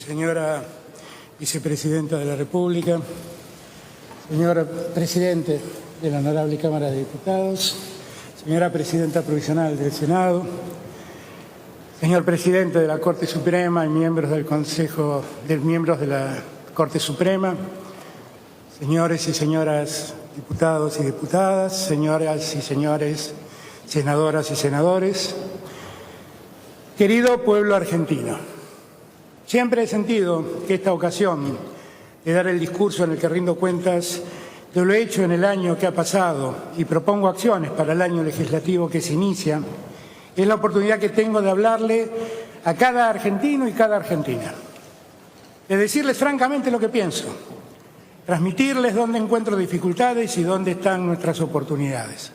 señora vicepresidenta de la República, señor presidente de la Honorable Cámara de Diputados, señora presidenta provisional del Senado, señor presidente de la Corte Suprema y miembros del Consejo de miembros de la Corte Suprema, señores y señoras diputados y diputadas, señoras y señores senadoras y senadores, querido pueblo argentino, siempre he sentido que esta ocasión de dar el discurso en el que rindo cuentas de lo hecho en el año que ha pasado y propongo acciones para el año legislativo que se inicia, es la oportunidad que tengo de hablarle a cada argentino y cada argentina, de decirles francamente lo que pienso, transmitirles dónde encuentro dificultades y dónde están nuestras oportunidades.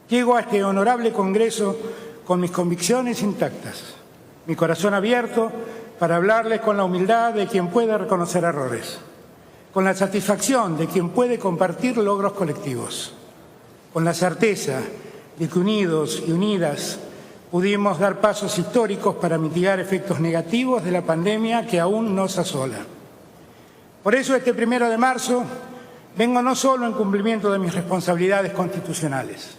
Llego a este honorable Congreso con mis convicciones intactas, mi corazón abierto para hablarles con la humildad de quien puede reconocer errores, con la satisfacción de quien puede compartir logros colectivos, con la certeza de que unidos y unidas pudimos dar pasos históricos para mitigar efectos negativos de la pandemia que aún nos asola. Por eso este 1 de marzo vengo no solo en cumplimiento de mis responsabilidades constitucionales,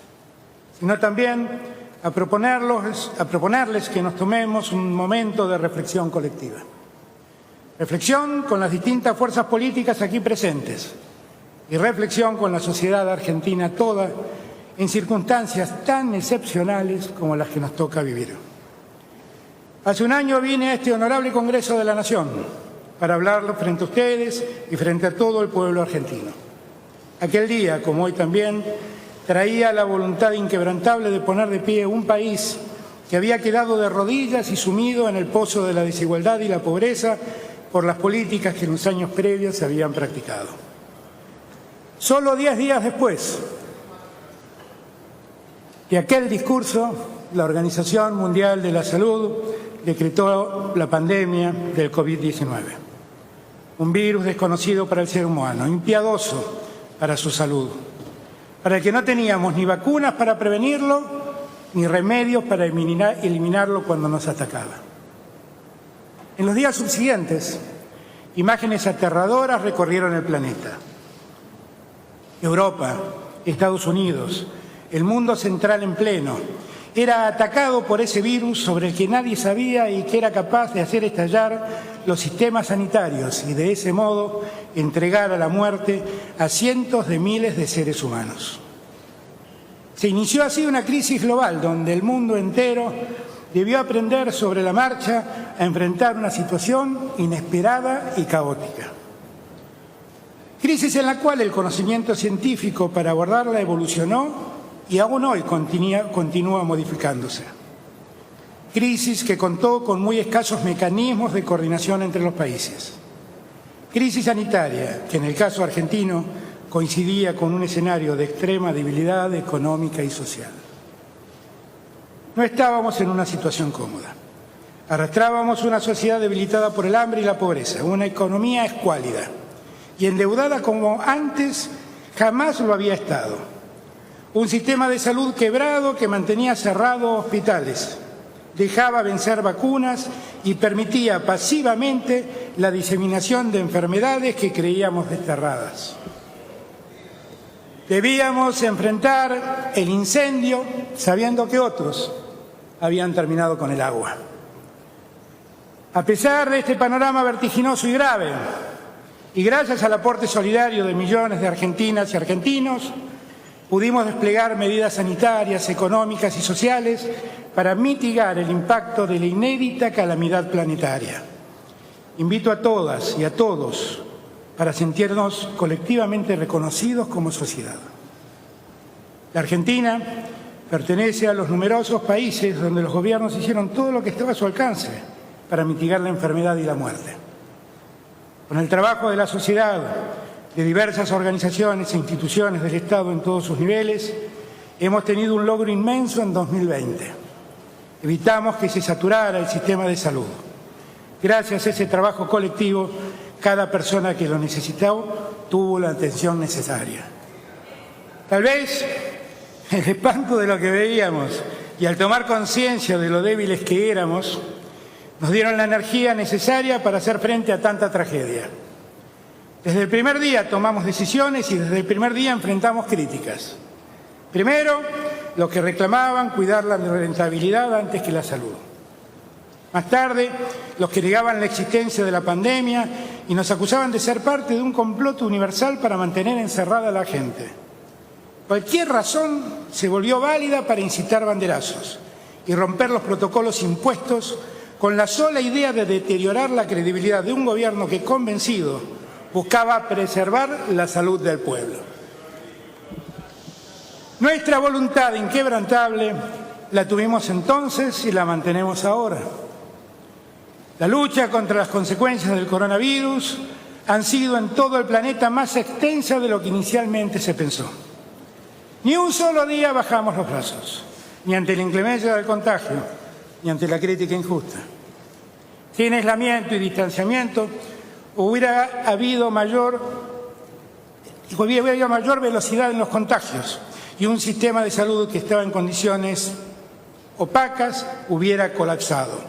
sino también a proponerles que nos tomemos un momento de reflexión colectiva. Reflexión con las distintas fuerzas políticas aquí presentes y reflexión con la sociedad argentina toda en circunstancias tan excepcionales como las que nos toca vivir. Hace un año vine a este honorable Congreso de la Nación para hablar frente a ustedes y frente a todo el pueblo argentino. Aquel día, como hoy también, traía la voluntad inquebrantable de poner de pie un país que había quedado de rodillas y sumido en el pozo de la desigualdad y la pobreza por las políticas que en los años previos se habían practicado. Solo 10 días después de aquel discurso, la Organización Mundial de la Salud decretó la pandemia del COVID-19, un virus desconocido para el ser humano, impiadoso para su salud, para el que no teníamos ni vacunas para prevenirlo, ni remedios para eliminarlo cuando nos atacaba. En los días subsiguientes, imágenes aterradoras recorrieron el planeta. Europa, Estados Unidos, el mundo central en pleno, era atacado por ese virus sobre el que nadie sabía y que era capaz de hacer estallar los sistemas sanitarios y de ese modo entregar a la muerte a cientos de miles de seres humanos. Se inició así una crisis global donde el mundo entero debió aprender sobre la marcha a enfrentar una situación inesperada y caótica. Crisis en la cual el conocimiento científico para abordarla evolucionó y aún hoy continúa modificándose. Crisis que contó con muy escasos mecanismos de coordinación entre los países. Crisis sanitaria que en el caso argentino coincidía con un escenario de extrema debilidad económica y social. No estábamos en una situación cómoda. Arrastrábamos una sociedad debilitada por el hambre y la pobreza, una economía escuálida y endeudada como antes jamás lo había estado. Un sistema de salud quebrado que mantenía cerrados hospitales, dejaba vencer vacunas y permitía pasivamente la diseminación de enfermedades que creíamos desterradas. Debíamos enfrentar el incendio sabiendo que otros habían terminado con el agua. A pesar de este panorama vertiginoso y grave, y gracias al aporte solidario de millones de argentinas y argentinos, pudimos desplegar medidas sanitarias, económicas y sociales para mitigar el impacto de la inédita calamidad planetaria. Invito a todas y a todos para sentirnos colectivamente reconocidos como sociedad. La Argentina pertenece a los numerosos países donde los gobiernos hicieron todo lo que estaba a su alcance para mitigar la enfermedad y la muerte. Con el trabajo de la sociedad, de diversas organizaciones e instituciones del Estado en todos sus niveles, hemos tenido un logro inmenso en 2020. Evitamos que se saturara el sistema de salud. Gracias a ese trabajo colectivo, cada persona que lo necesitó tuvo la atención necesaria. Tal vez el espanto de lo que veíamos y al tomar conciencia de lo débiles que éramos, Nos dieron la energía necesaria para hacer frente a tanta tragedia. Desde el primer día tomamos decisiones y desde el primer día enfrentamos críticas. Primero, los que reclamaban cuidar la rentabilidad antes que la salud. Más tarde, los que negaban la existencia de la pandemia y nos acusaban de ser parte de un complot universal para mantener encerrada a la gente. Cualquier razón se volvió válida para incitar banderazos y romper los protocolos impuestos con la sola idea de deteriorar la credibilidad de un gobierno que, convencido, buscaba preservar la salud del pueblo. Nuestra voluntad inquebrantable la tuvimos entonces y la mantenemos ahora. La lucha contra las consecuencias del coronavirus han sido en todo el planeta más extensa de lo que inicialmente se pensó. Ni un solo día bajamos los brazos, ni ante la inclemencia del contagio, ni ante la crítica injusta. Sin aislamiento y distanciamiento hubiera habido mayor velocidad en los contagios y un sistema de salud que estaba en condiciones opacas hubiera colapsado.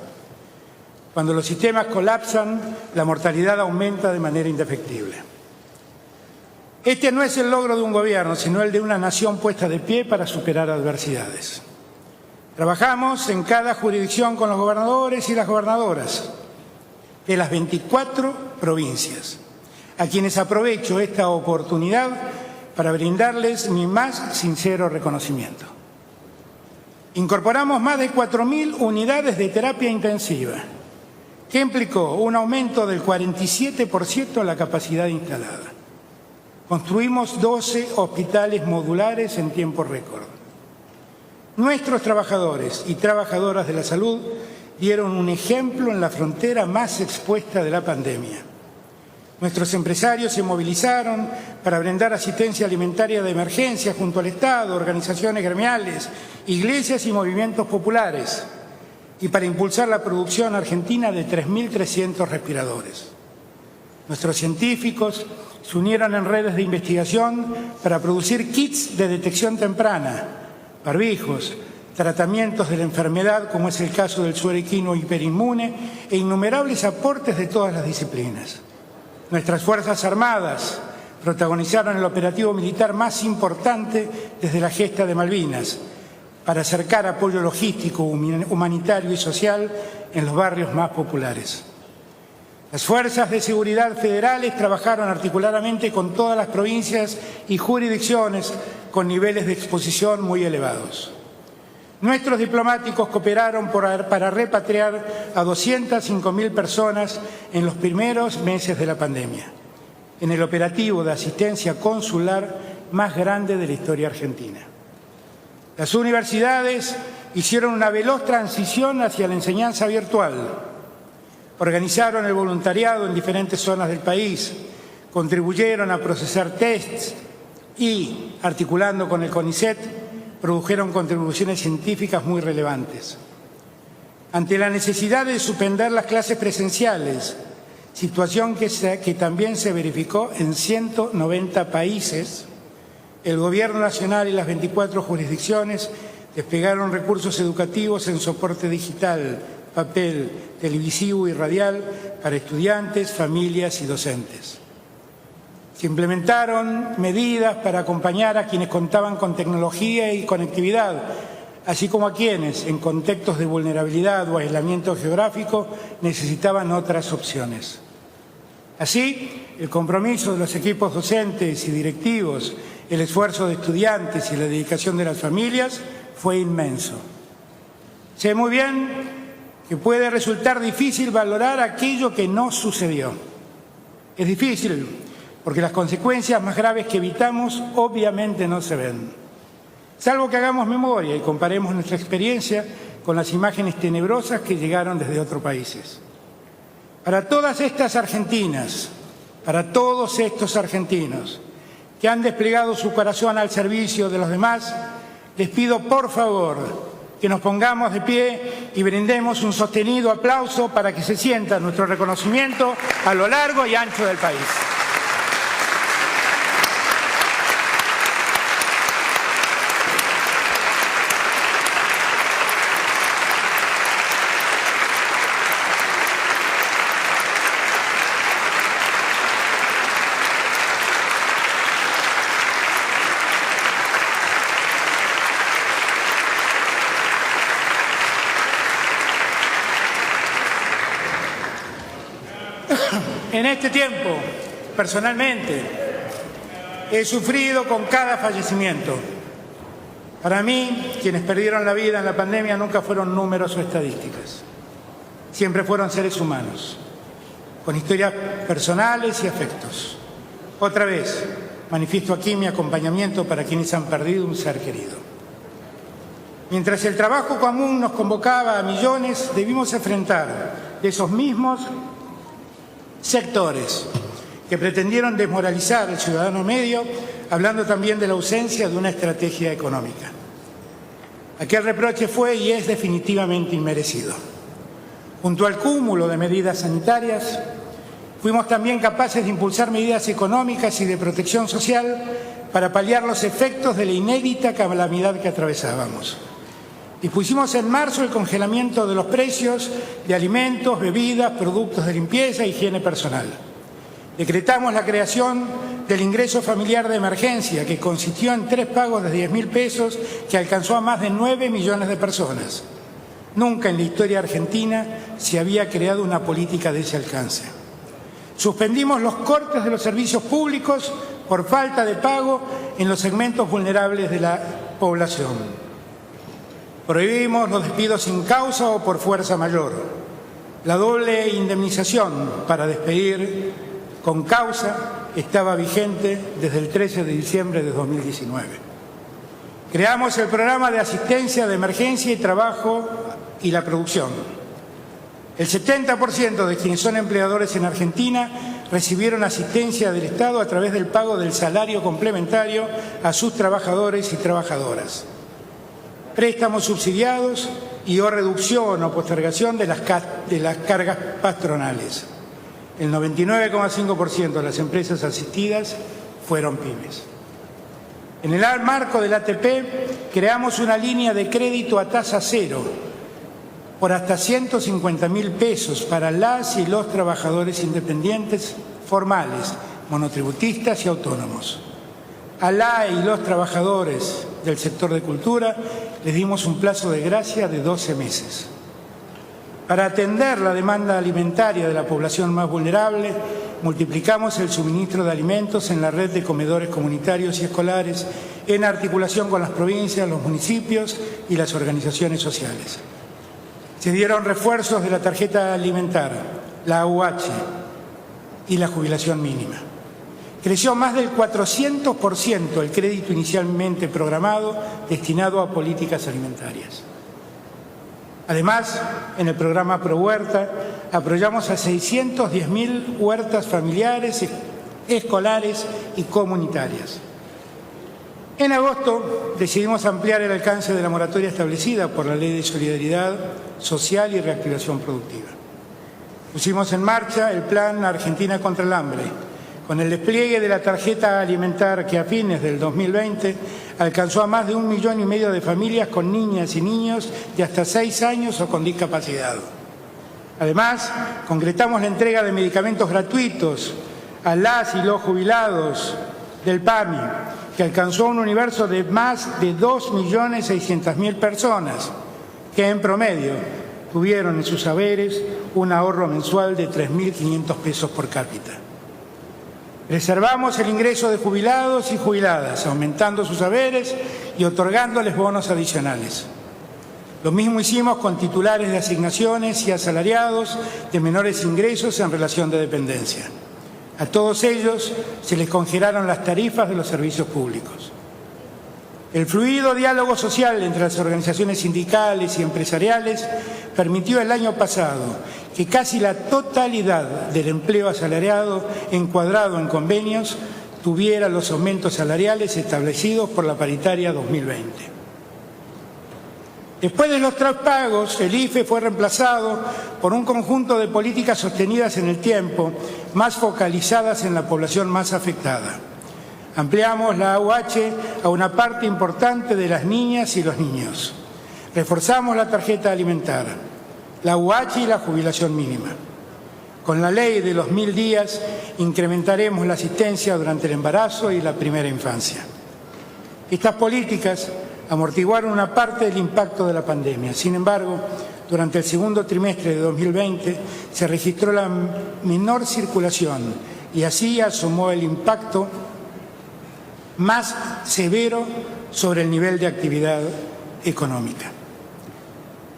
Cuando los sistemas colapsan, la mortalidad aumenta de manera indefectible. Este no es el logro de un gobierno, sino el de una nación puesta de pie para superar adversidades. Trabajamos en cada jurisdicción con los gobernadores y las gobernadoras de las 24 provincias, a quienes aprovecho esta oportunidad para brindarles mi más sincero reconocimiento. Incorporamos más de 4.000 unidades de terapia intensiva, que implicó un aumento del 47% en la capacidad instalada. Construimos 12 hospitales modulares en tiempo récord. Nuestros trabajadores y trabajadoras de la salud dieron un ejemplo en la frontera más expuesta de la pandemia. Nuestros empresarios se movilizaron para brindar asistencia alimentaria de emergencia junto al Estado, organizaciones gremiales, iglesias y movimientos populares, y para impulsar la producción argentina de 3.300 respiradores. Nuestros científicos se unieron en redes de investigación para producir kits de detección temprana, barbijos, tratamientos de la enfermedad, como es el caso del suero equino hiperinmune, e innumerables aportes de todas las disciplinas. Nuestras Fuerzas Armadas protagonizaron el operativo militar más importante desde la gesta de Malvinas, para acercar apoyo logístico, humanitario y social en los barrios más populares. Las fuerzas de seguridad federales trabajaron articuladamente con todas las provincias y jurisdicciones con niveles de exposición muy elevados. Nuestros diplomáticos cooperaron para repatriar a 205.000 personas en los primeros meses de la pandemia, en el operativo de asistencia consular más grande de la historia argentina. Las universidades hicieron una veloz transición hacia la enseñanza virtual. Organizaron el voluntariado en diferentes zonas del país, contribuyeron a procesar tests y, articulando con el CONICET, produjeron contribuciones científicas muy relevantes. Ante la necesidad de suspender las clases presenciales, situación que también se verificó en 190 países, el Gobierno Nacional y las 24 jurisdicciones desplegaron recursos educativos en soporte digital, papel, televisivo y radial para estudiantes, familias y docentes. Se implementaron medidas para acompañar a quienes contaban con tecnología y conectividad, así como a quienes, en contextos de vulnerabilidad o aislamiento geográfico, necesitaban otras opciones. Así, el compromiso de los equipos docentes y directivos, el esfuerzo de estudiantes y la dedicación de las familias fue inmenso. Sé muy bien que puede resultar difícil valorar aquello que no sucedió. Es difícil porque las consecuencias más graves que evitamos obviamente no se ven. Salvo que hagamos memoria y comparemos nuestra experiencia con las imágenes tenebrosas que llegaron desde otros países. Para todas estas argentinas, para todos estos argentinos que han desplegado su corazón al servicio de los demás, les pido por favor que nos pongamos de pie y brindemos un sostenido aplauso para que se sienta nuestro reconocimiento a lo largo y ancho del país. En este tiempo, personalmente, he sufrido con cada fallecimiento. Para mí, quienes perdieron la vida en la pandemia nunca fueron números o estadísticas. Siempre fueron seres humanos, con historias personales y afectos. Otra vez, manifiesto aquí mi acompañamiento para quienes han perdido un ser querido. Mientras el trabajo común nos convocaba a millones, debimos enfrentar esos mismos sectores que pretendieron desmoralizar al ciudadano medio, hablando también de la ausencia de una estrategia económica. Aquel reproche fue y es definitivamente inmerecido. Junto al cúmulo de medidas sanitarias, fuimos también capaces de impulsar medidas económicas y de protección social para paliar los efectos de la inédita calamidad que atravesábamos. Dispusimos en marzo el congelamiento de los precios de alimentos, bebidas, productos de limpieza e higiene personal. Decretamos la creación del ingreso familiar de emergencia, que consistió en 3 pagos de 10.000 pesos, que alcanzó a más de 9 millones de personas. Nunca en la historia argentina se había creado una política de ese alcance. Suspendimos los cortes de los servicios públicos por falta de pago en los segmentos vulnerables de la población. Prohibimos los despidos sin causa o por fuerza mayor. La doble indemnización para despedir con causa estaba vigente desde el 13 de diciembre de 2019. Creamos el programa de asistencia de emergencia y trabajo y la producción. El 70% de quienes son empleadores en Argentina recibieron asistencia del Estado a través del pago del salario complementario a sus trabajadores y trabajadoras. Préstamos subsidiados y o reducción o postergación de las cargas patronales. El 99,5% de las empresas asistidas fueron pymes. En el marco del ATP creamos una línea de crédito a tasa cero por hasta 150.000 pesos para las y los trabajadores independientes formales, monotributistas y autónomos. A la y los trabajadores del sector de cultura les dimos un plazo de gracia de 12 meses. Para atender la demanda alimentaria de la población más vulnerable, multiplicamos el suministro de alimentos en la red de comedores comunitarios y escolares en articulación con las provincias, los municipios y las organizaciones sociales. Se dieron refuerzos de la tarjeta alimentar, la AUH y la jubilación mínima. Creció más del 400% el crédito inicialmente programado destinado a políticas alimentarias. Además, en el programa ProHuerta apoyamos a 610.000 huertas familiares, escolares y comunitarias. En agosto decidimos ampliar el alcance de la moratoria establecida por la Ley de Solidaridad Social y Reactivación Productiva. Pusimos en marcha el Plan Argentina contra el Hambre, con el despliegue de la tarjeta alimentar que a fines del 2020 alcanzó a más de 1,5 millones de familias con niñas y niños de hasta 6 años o con discapacidad. Además, concretamos la entrega de medicamentos gratuitos a las y los jubilados del PAMI, que alcanzó un universo de más de 2.600.000 personas, que en promedio tuvieron en sus haberes un ahorro mensual de 3.500 pesos por cápita. Preservamos el ingreso de jubilados y jubiladas, aumentando sus haberes y otorgándoles bonos adicionales. Lo mismo hicimos con titulares de asignaciones y asalariados de menores ingresos en relación de dependencia. A todos ellos se les congelaron las tarifas de los servicios públicos. El fluido diálogo social entre las organizaciones sindicales y empresariales permitió el año pasado que casi la totalidad del empleo asalariado encuadrado en convenios tuviera los aumentos salariales establecidos por la paritaria 2020. Después de los traspagos, el IFE fue reemplazado por un conjunto de políticas sostenidas en el tiempo, más focalizadas en la población más afectada. Ampliamos la AUH a una parte importante de las niñas y los niños. Reforzamos la tarjeta alimentar, la AUH y la jubilación mínima. Con la ley de los 1.000 días incrementaremos la asistencia durante el embarazo y la primera infancia. Estas políticas amortiguaron una parte del impacto de la pandemia. Sin embargo, durante el segundo trimestre de 2020 se registró la menor circulación y así asomó el impacto más severo sobre el nivel de actividad económica.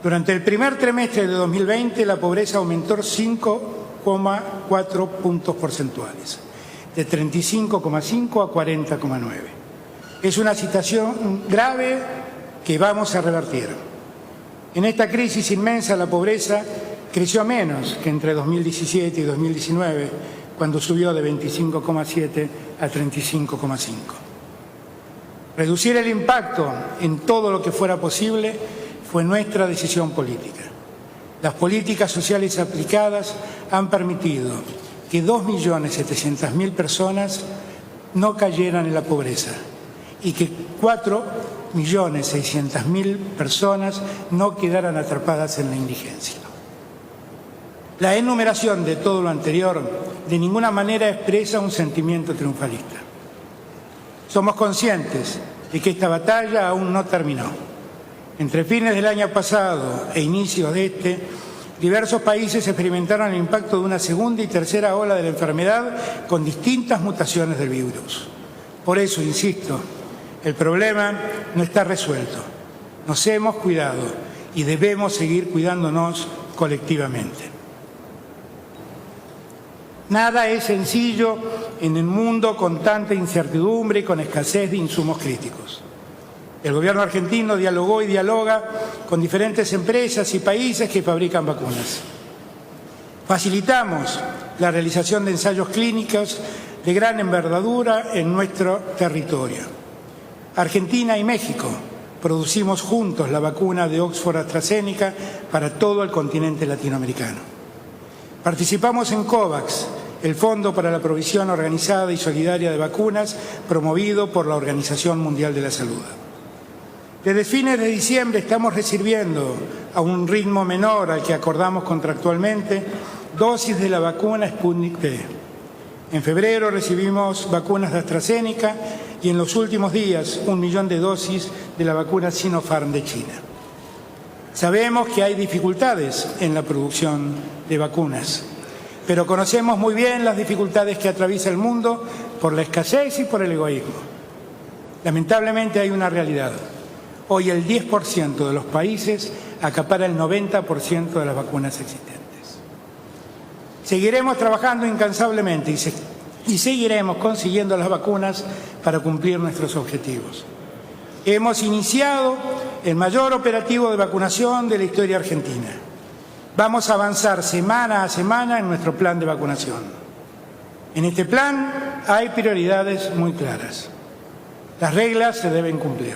Durante el primer trimestre de 2020 la pobreza aumentó 5,4 puntos porcentuales, de 35,5 a 40,9. Es una situación grave que vamos a revertir. En esta crisis inmensa la pobreza creció menos que entre 2017 y 2019, cuando subió de 25,7 a 35,5. Reducir el impacto en todo lo que fuera posible fue nuestra decisión política. Las políticas sociales aplicadas han permitido que 2.700.000 personas no cayeran en la pobreza y que 4.600.000 personas no quedaran atrapadas en la indigencia. La enumeración de todo lo anterior de ninguna manera expresa un sentimiento triunfalista. Somos conscientes de que esta batalla aún no terminó. Entre fines del año pasado e inicios de este, diversos países experimentaron el impacto de una segunda y tercera ola de la enfermedad con distintas mutaciones del virus. Por eso, insisto, el problema no está resuelto. Nos hemos cuidado y debemos seguir cuidándonos colectivamente. Nada es sencillo en el mundo con tanta incertidumbre y con escasez de insumos críticos. El gobierno argentino dialogó y dialoga con diferentes empresas y países que fabrican vacunas. Facilitamos la realización de ensayos clínicos de gran envergadura en nuestro territorio. Argentina y México producimos juntos la vacuna de Oxford-AstraZeneca para todo el continente latinoamericano. Participamos en COVAX, el Fondo para la Provisión Organizada y Solidaria de Vacunas, promovido por la Organización Mundial de la Salud. Desde fines de diciembre estamos recibiendo, a un ritmo menor al que acordamos contractualmente, dosis de la vacuna Sputnik V. En febrero recibimos vacunas de AstraZeneca y en los últimos días 1 millón de dosis de la vacuna Sinopharm de China. Sabemos que hay dificultades en la producción de vacunas, pero conocemos muy bien las dificultades que atraviesa el mundo por la escasez y por el egoísmo. Lamentablemente hay una realidad. Hoy el 10% de los países acapara el 90% de las vacunas existentes. Seguiremos trabajando incansablemente y seguiremos consiguiendo las vacunas para cumplir nuestros objetivos. Hemos iniciado el mayor operativo de vacunación de la historia argentina. Vamos a avanzar semana a semana en nuestro plan de vacunación. En este plan hay prioridades muy claras. Las reglas se deben cumplir.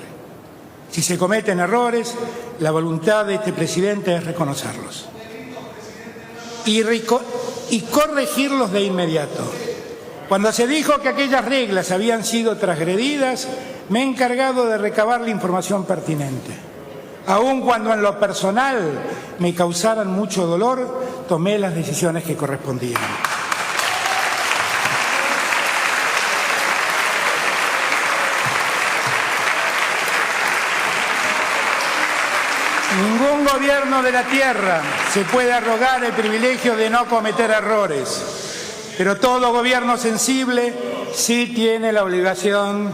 Si se cometen errores, la voluntad de este presidente es reconocerlos y corregirlos de inmediato. Cuando se dijo que aquellas reglas habían sido transgredidas, me he encargado de recabar la información pertinente. Aun cuando en lo personal me causaran mucho dolor, tomé las decisiones que correspondían. Ningún gobierno de la tierra se puede arrogar el privilegio de no cometer errores, pero todo gobierno sensible sí tiene la obligación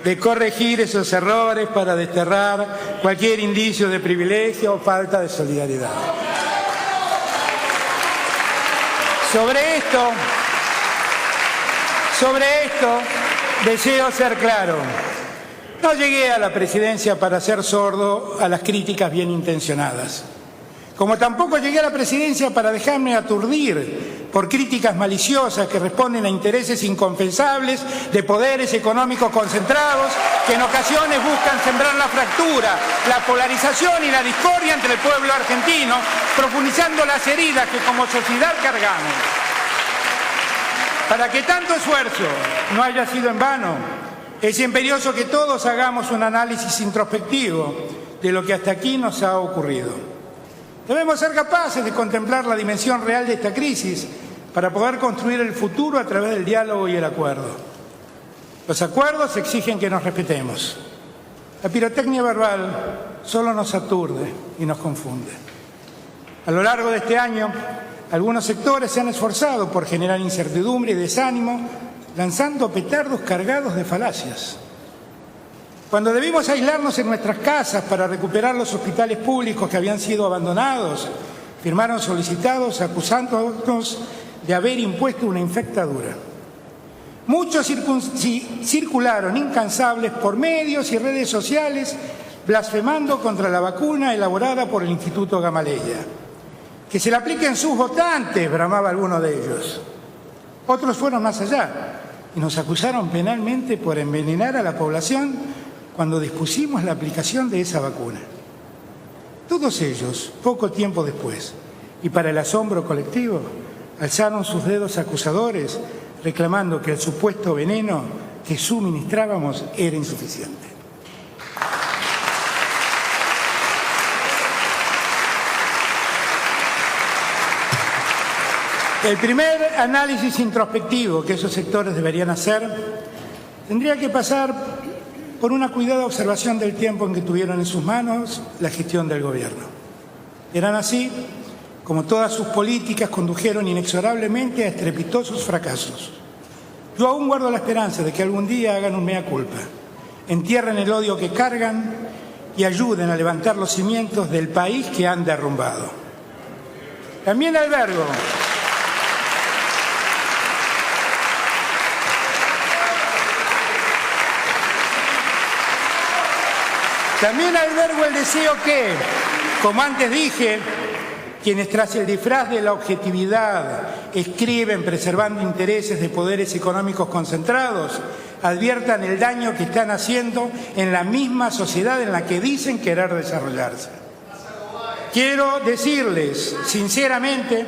de corregir esos errores para desterrar cualquier indicio de privilegio o falta de solidaridad. Sobre esto deseo ser claro. No llegué a la presidencia para ser sordo a las críticas bien intencionadas. Como tampoco llegué a la presidencia para dejarme aturdir por críticas maliciosas que responden a intereses inconfesables de poderes económicos concentrados que en ocasiones buscan sembrar la fractura, la polarización y la discordia entre el pueblo argentino, profundizando las heridas que como sociedad cargamos. Para que tanto esfuerzo no haya sido en vano, es imperioso que todos hagamos un análisis introspectivo de lo que hasta aquí nos ha ocurrido. Debemos ser capaces de contemplar la dimensión real de esta crisis para poder construir el futuro a través del diálogo y el acuerdo. Los acuerdos exigen que nos respetemos. La pirotecnia verbal solo nos aturde y nos confunde. A lo largo de este año, algunos sectores se han esforzado por generar incertidumbre y desánimo, lanzando petardos cargados de falacias. Cuando debimos aislarnos en nuestras casas para recuperar los hospitales públicos que habían sido abandonados, firmaron solicitados acusándonos de haber impuesto una infectadura. Muchos circularon incansables por medios y redes sociales blasfemando contra la vacuna elaborada por el Instituto Gamaleya. Que se la apliquen sus votantes, bramaba alguno de ellos. Otros fueron más allá y nos acusaron penalmente por envenenar a la población cuando dispusimos la aplicación de esa vacuna. Todos ellos, poco tiempo después, y para el asombro colectivo, alzaron sus dedos acusadores, reclamando que el supuesto veneno que suministrábamos era insuficiente. El primer análisis introspectivo que esos sectores deberían hacer tendría que pasar por una cuidada observación del tiempo en que tuvieron en sus manos la gestión del gobierno. Eran así como todas sus políticas condujeron inexorablemente a estrepitosos fracasos. Yo aún guardo la esperanza de que algún día hagan un mea culpa, entierren el odio que cargan y ayuden a levantar los cimientos del país que han derrumbado. También albergo el deseo que, como antes dije, quienes tras el disfraz de la objetividad escriben preservando intereses de poderes económicos concentrados, adviertan el daño que están haciendo en la misma sociedad en la que dicen querer desarrollarse. Quiero decirles sinceramente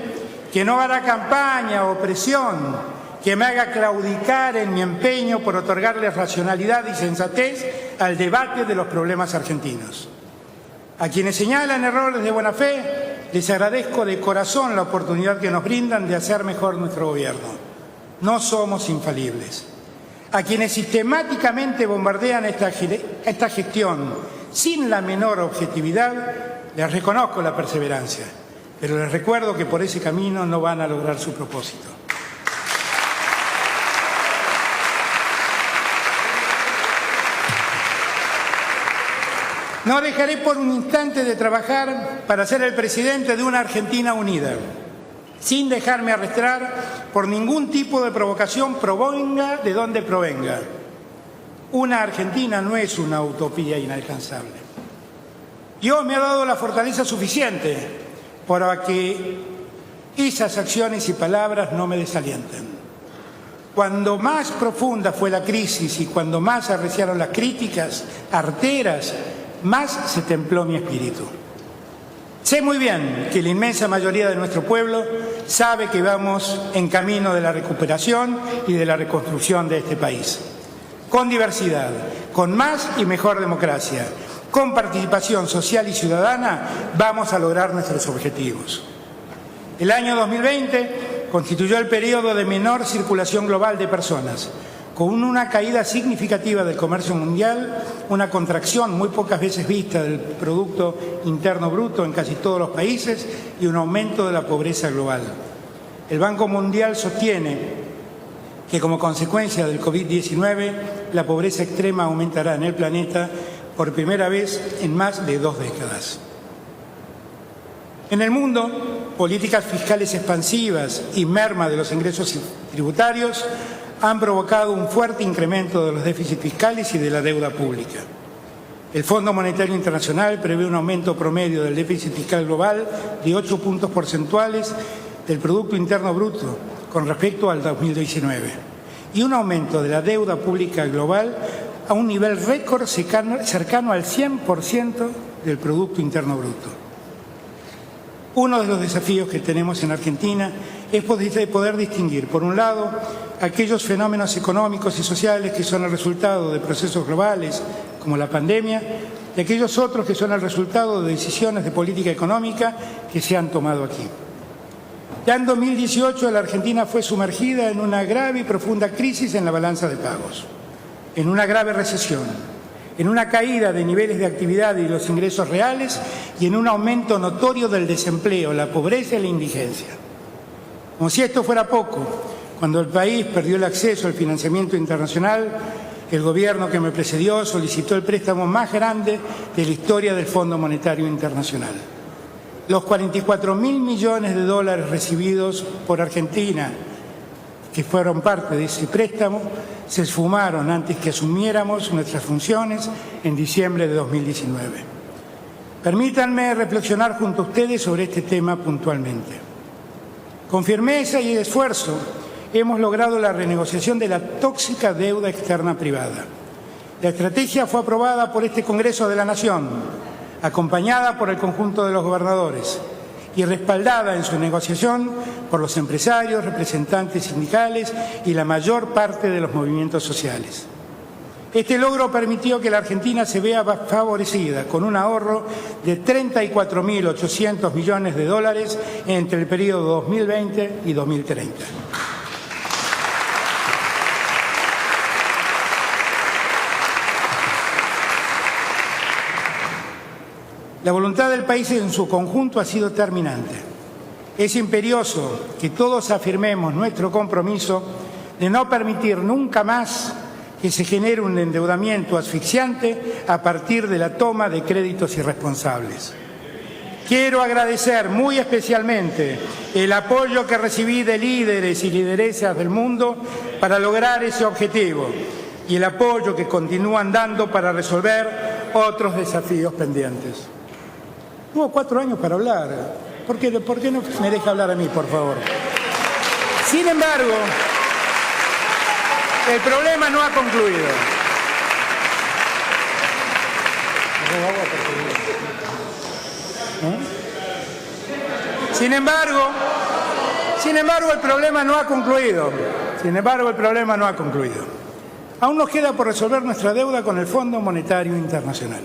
que no habrá campaña o presión que me haga claudicar en mi empeño por otorgarles racionalidad y sensatez al debate de los problemas argentinos. A quienes señalan errores de buena fe, les agradezco de corazón la oportunidad que nos brindan de hacer mejor nuestro gobierno. No somos infalibles. A quienes sistemáticamente bombardean esta gestión sin la menor objetividad, les reconozco la perseverancia, pero les recuerdo que por ese camino no van a lograr su propósito. No dejaré por un instante de trabajar para ser el presidente de una Argentina unida, sin dejarme arrastrar por ningún tipo de provocación, provenga de donde provenga. Una Argentina no es una utopía inalcanzable. Dios me ha dado la fortaleza suficiente para que esas acciones y palabras no me desalienten. Cuando más profunda fue la crisis y cuando más arreciaron las críticas arteras, más se templó mi espíritu. Sé muy bien que la inmensa mayoría de nuestro pueblo sabe que vamos en camino de la recuperación y de la reconstrucción de este país. Con diversidad, con más y mejor democracia, con participación social y ciudadana, vamos a lograr nuestros objetivos. El año 2020 constituyó el periodo de menor circulación global de personas, con una caída significativa del comercio mundial, una contracción muy pocas veces vista del Producto Interno Bruto en casi todos los países y un aumento de la pobreza global. El Banco Mundial sostiene que como consecuencia del COVID-19 la pobreza extrema aumentará en el planeta por primera vez en más de 2 décadas. En el mundo, políticas fiscales expansivas y merma de los ingresos tributarios han provocado un fuerte incremento de los déficits fiscales y de la deuda pública. El Fondo Monetario Internacional prevé un aumento promedio del déficit fiscal global de 8 puntos porcentuales del Producto Interno Bruto con respecto al 2019 y un aumento de la deuda pública global a un nivel récord cercano al 100% del Producto Interno Bruto. Uno de los desafíos que tenemos en Argentina es poder distinguir, por un lado, aquellos fenómenos económicos y sociales que son el resultado de procesos globales, como la pandemia, y aquellos otros que son el resultado de decisiones de política económica que se han tomado aquí. Ya en 2018 la Argentina fue sumergida en una grave y profunda crisis en la balanza de pagos, en una grave recesión, en una caída de niveles de actividad y los ingresos reales y en un aumento notorio del desempleo, la pobreza y la indigencia. Como si esto fuera poco, cuando el país perdió el acceso al financiamiento internacional, el gobierno que me precedió solicitó el préstamo más grande de la historia del Fondo Monetario Internacional. Los 44.000 millones de dólares recibidos por Argentina, que fueron parte de ese préstamo, se esfumaron antes que asumiéramos nuestras funciones en diciembre de 2019. Permítanme reflexionar junto a ustedes sobre este tema puntualmente. Con firmeza y esfuerzo hemos logrado la renegociación de la tóxica deuda externa privada. La estrategia fue aprobada por este Congreso de la Nación, acompañada por el conjunto de los gobernadores y respaldada en su negociación por los empresarios, representantes sindicales y la mayor parte de los movimientos sociales. Este logro permitió que la Argentina se vea favorecida con un ahorro de 34.800 millones de dólares entre el periodo 2020 y 2030. La voluntad del país en su conjunto ha sido determinante. Es imperioso que todos afirmemos nuestro compromiso de no permitir nunca más que se genere un endeudamiento asfixiante a partir de la toma de créditos irresponsables. Quiero agradecer muy especialmente el apoyo que recibí de líderes y lideresas del mundo para lograr ese objetivo y el apoyo que continúan dando para resolver otros desafíos pendientes. Tuvo 4 años para hablar. ¿Por qué no me deja hablar a mí, por favor? Sin embargo, el problema no ha concluido. Sin embargo, el problema no ha concluido. Aún nos queda por resolver nuestra deuda con el Fondo Monetario Internacional.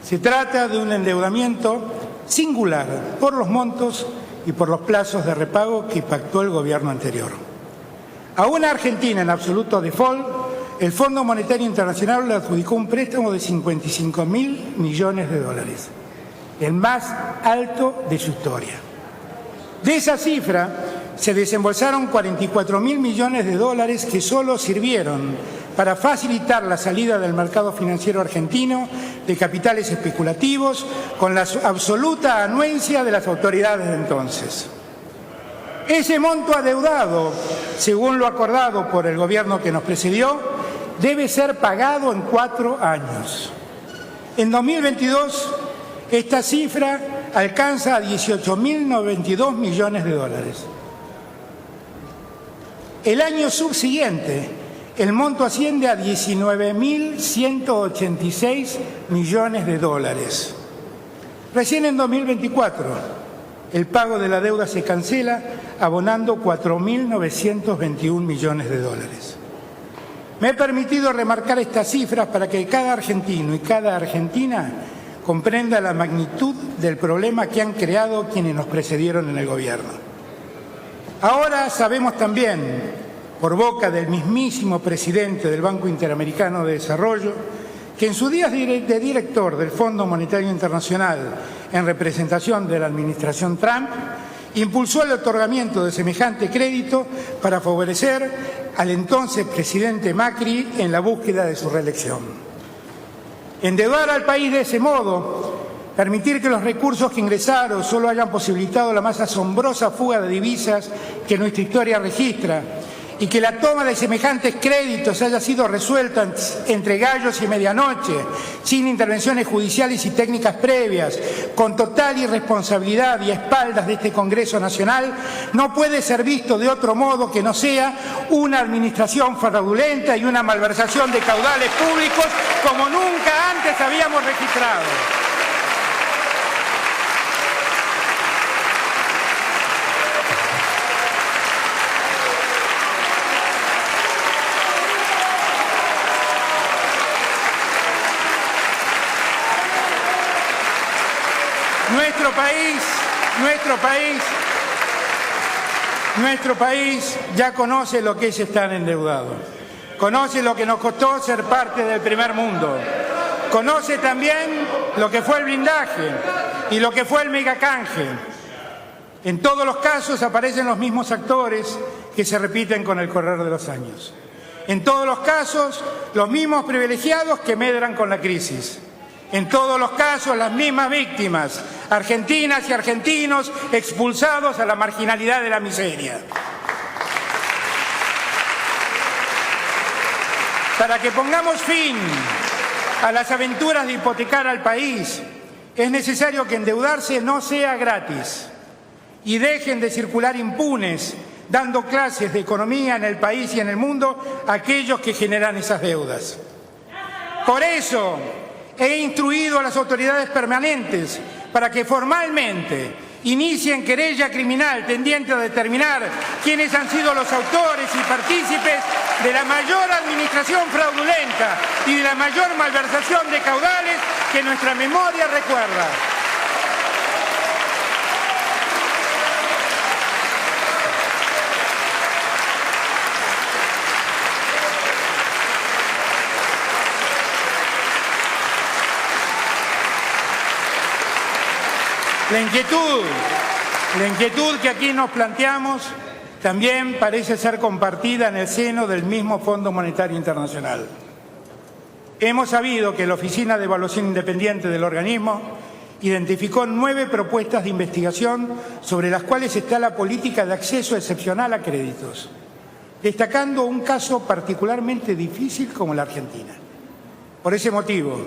Se trata de un endeudamiento singular por los montos y por los plazos de repago que pactó el gobierno anterior. A una Argentina en absoluto default, el Fondo Monetario Internacional le adjudicó un préstamo de 55.000 millones de dólares, el más alto de su historia. De esa cifra se desembolsaron 44.000 millones de dólares que solo sirvieron para facilitar la salida del mercado financiero argentino de capitales especulativos con la absoluta anuencia de las autoridades de entonces. Ese monto adeudado, según lo acordado por el gobierno que nos precedió, debe ser pagado en 4 años. En 2022, esta cifra alcanza a 18.092 millones de dólares. El año subsiguiente, el monto asciende a 19.186 millones de dólares. Recién en 2024, el pago de la deuda se cancela abonando 4.921 millones de dólares. Me he permitido remarcar estas cifras para que cada argentino y cada argentina comprenda la magnitud del problema que han creado quienes nos precedieron en el gobierno. Ahora sabemos también, por boca del mismísimo presidente del Banco Interamericano de Desarrollo, que en sus días de director del Fondo Monetario Internacional en representación de la administración Trump, impulsó el otorgamiento de semejante crédito para favorecer al entonces presidente Macri en la búsqueda de su reelección. Endeudar al país de ese modo, permitir que los recursos que ingresaron solo hayan posibilitado la más asombrosa fuga de divisas que nuestra historia registra, y que la toma de semejantes créditos haya sido resuelta entre gallos y medianoche, sin intervenciones judiciales y técnicas previas, con total irresponsabilidad y a espaldas de este Congreso Nacional, no puede ser visto de otro modo que no sea una administración fraudulenta y una malversación de caudales públicos como nunca antes habíamos registrado. Nuestro país ya conoce lo que es estar endeudado. Conoce lo que nos costó ser parte del primer mundo. Conoce también lo que fue el blindaje y lo que fue el megacanje. En todos los casos aparecen los mismos actores que se repiten con el correr de los años. En todos los casos, los mismos privilegiados que medran con la crisis. En todos los casos, las mismas víctimas, argentinas y argentinos expulsados a la marginalidad de la miseria. Para que pongamos fin a las aventuras de hipotecar al país, es necesario que endeudarse no sea gratis y dejen de circular impunes dando clases de economía en el país y en el mundo a aquellos que generan esas deudas. Por eso he instruido a las autoridades permanentes para que formalmente inicien querella criminal tendiente a determinar quiénes han sido los autores y partícipes de la mayor administración fraudulenta y de la mayor malversación de caudales que nuestra memoria recuerda. La inquietud que aquí nos planteamos también parece ser compartida en el seno del mismo Fondo Monetario Internacional. Hemos sabido que la Oficina de Evaluación Independiente del organismo identificó 9 propuestas de investigación sobre las cuales está la política de acceso excepcional a créditos, destacando un caso particularmente difícil como la Argentina. Por ese motivo,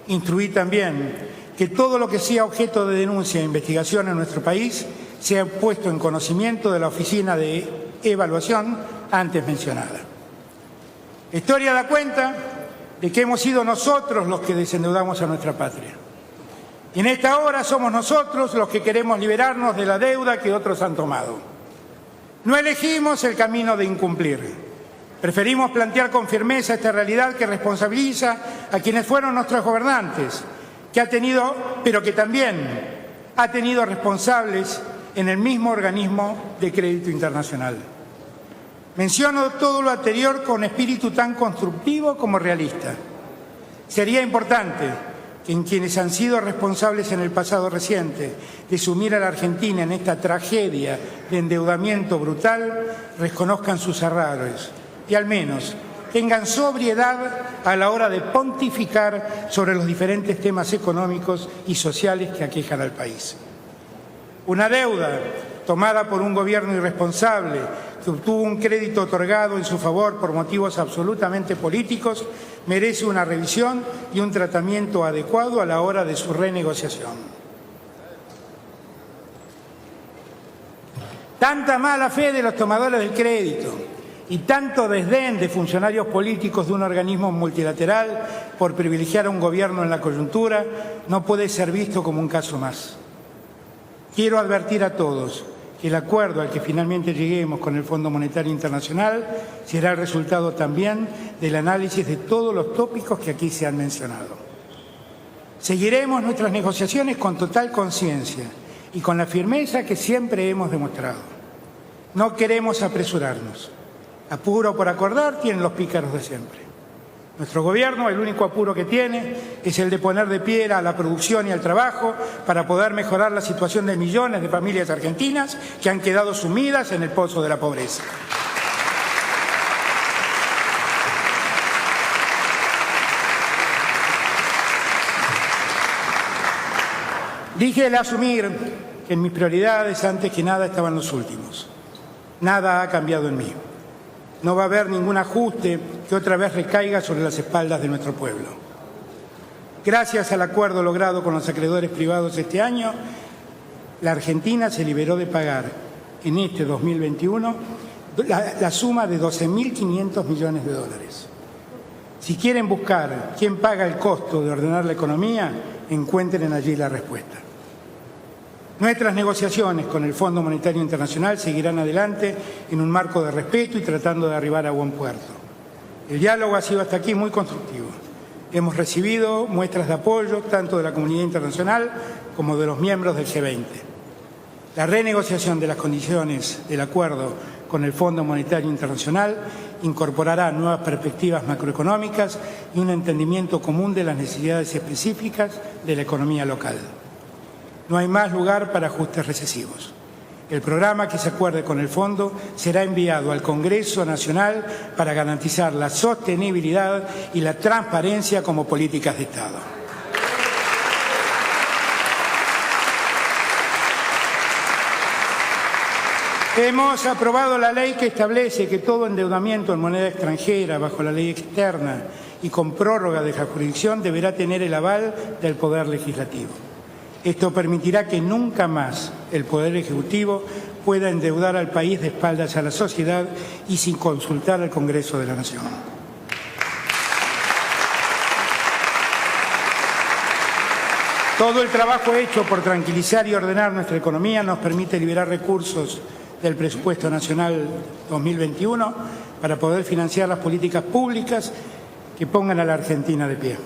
instruí también que todo lo que sea objeto de denuncia e investigación en nuestro país sea puesto en conocimiento de la Oficina de Evaluación antes mencionada. La historia da cuenta de que hemos sido nosotros los que desendeudamos a nuestra patria. Y en esta hora somos nosotros los que queremos liberarnos de la deuda que otros han tomado. No elegimos el camino de incumplir. Preferimos plantear con firmeza esta realidad que responsabiliza a quienes fueron nuestros gobernantes, pero que también ha tenido responsables en el mismo organismo de crédito internacional. Menciono todo lo anterior con espíritu tan constructivo como realista. Sería importante que en quienes han sido responsables en el pasado reciente de sumir a la Argentina en esta tragedia de endeudamiento brutal reconozcan sus errores y al menos tengan sobriedad a la hora de pontificar sobre los diferentes temas económicos y sociales que aquejan al país. Una deuda tomada por un gobierno irresponsable que obtuvo un crédito otorgado en su favor por motivos absolutamente políticos merece una revisión y un tratamiento adecuado a la hora de su renegociación. Tanta mala fe de los tomadores del crédito y tanto desdén de funcionarios políticos de un organismo multilateral por privilegiar a un gobierno en la coyuntura no puede ser visto como un caso más. Quiero advertir a todos que el acuerdo al que finalmente lleguemos con el Fondo Monetario Internacional será el resultado también del análisis de todos los tópicos que aquí se han mencionado. Seguiremos nuestras negociaciones con total conciencia y con la firmeza que siempre hemos demostrado. No queremos apresurarnos. Apuro por acordar tienen los pícaros de siempre. Nuestro gobierno, el único apuro que tiene es el de poner de pie a la producción y al trabajo para poder mejorar la situación de millones de familias argentinas que han quedado sumidas en el pozo de la pobreza. Dije el asumir que en mis prioridades antes que nada estaban los últimos. Nada ha cambiado en mí. No va a haber ningún ajuste que otra vez recaiga sobre las espaldas de nuestro pueblo. Gracias al acuerdo logrado con los acreedores privados este año, la Argentina se liberó de pagar en este 2021 la suma de 12.500 millones de dólares. Si quieren buscar quién paga el costo de ordenar la economía, encuentren allí la respuesta. Nuestras negociaciones con el Fondo Monetario Internacional seguirán adelante en un marco de respeto y tratando de arribar a buen puerto. El diálogo ha sido hasta aquí muy constructivo. Hemos recibido muestras de apoyo tanto de la comunidad internacional como de los miembros del G20. La renegociación de las condiciones del acuerdo con el Fondo Monetario Internacional, incorporará nuevas perspectivas macroeconómicas y un entendimiento común de las necesidades específicas de la economía local. No hay más lugar para ajustes recesivos. El programa que se acuerde con el Fondo será enviado al Congreso Nacional para garantizar la sostenibilidad y la transparencia como políticas de Estado. Hemos aprobado la ley que establece que todo endeudamiento en moneda extranjera bajo la ley externa y con prórroga de la jurisdicción deberá tener el aval del Poder Legislativo. Esto permitirá que nunca más el Poder Ejecutivo pueda endeudar al país de espaldas a la sociedad y sin consultar al Congreso de la Nación. Todo el trabajo hecho por tranquilizar y ordenar nuestra economía nos permite liberar recursos del presupuesto nacional 2021 para poder financiar las políticas públicas que pongan a la Argentina de pie.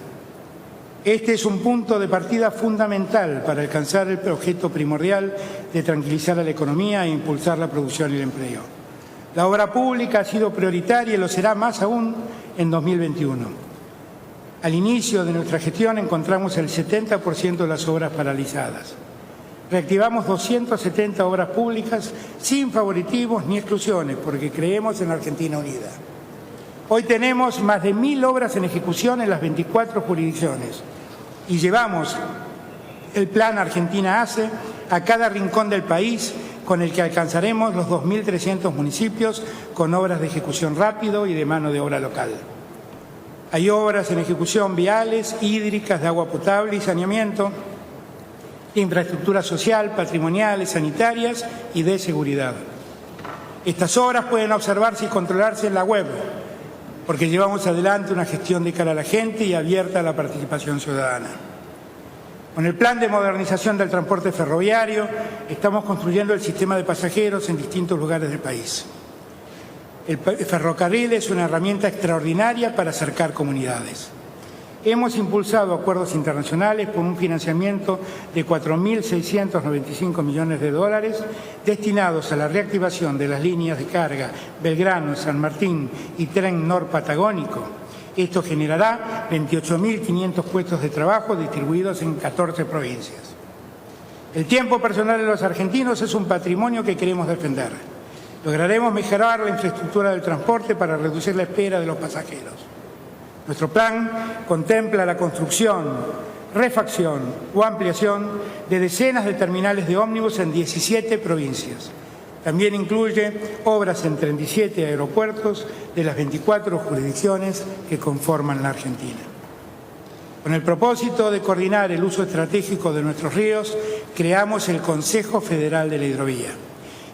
Este es un punto de partida fundamental para alcanzar el objeto primordial de tranquilizar a la economía e impulsar la producción y el empleo. La obra pública ha sido prioritaria y lo será más aún en 2021. Al inicio de nuestra gestión encontramos el 70% de las obras paralizadas. Reactivamos 270 obras públicas sin favoritismos ni exclusiones, porque creemos en la Argentina unida. Hoy tenemos más de 1.000 obras en ejecución en las 24 jurisdicciones y llevamos el plan Argentina Hace a cada rincón del país, con el que alcanzaremos los 2.300 municipios con obras de ejecución rápido y de mano de obra local. Hay obras en ejecución viales, hídricas, de agua potable y saneamiento, de infraestructura social, patrimoniales, sanitarias y de seguridad. Estas obras pueden observarse y controlarse en la web, porque llevamos adelante una gestión de cara a la gente y abierta a la participación ciudadana. Con el plan de modernización del transporte ferroviario, estamos construyendo el sistema de pasajeros en distintos lugares del país. El ferrocarril es una herramienta extraordinaria para acercar comunidades. Hemos impulsado acuerdos internacionales por un financiamiento de 4.695 millones de dólares destinados a la reactivación de las líneas de carga Belgrano, San Martín y Tren Norpatagónico. Esto generará 28.500 puestos de trabajo distribuidos en 14 provincias. El tiempo personal de los argentinos es un patrimonio que queremos defender. Lograremos mejorar la infraestructura del transporte para reducir la espera de los pasajeros. Nuestro plan contempla la construcción, refacción o ampliación de decenas de terminales de ómnibus en 17 provincias. También incluye obras en 37 aeropuertos de las 24 jurisdicciones que conforman la Argentina. Con el propósito de coordinar el uso estratégico de nuestros ríos, creamos el Consejo Federal de la Hidrovía.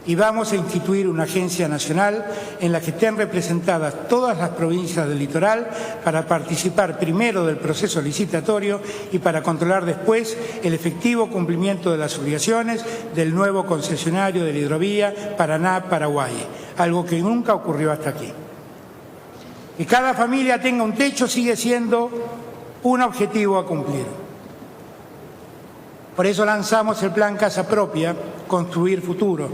Y vamos a instituir una agencia nacional en la que estén representadas todas las provincias del litoral para participar primero del proceso licitatorio y para controlar después el efectivo cumplimiento de las obligaciones del nuevo concesionario de la hidrovía Paraná-Paraguay, algo que nunca ocurrió hasta aquí. Que cada familia tenga un techo sigue siendo un objetivo a cumplir. Por eso lanzamos el plan Casa Propia, Construir Futuro,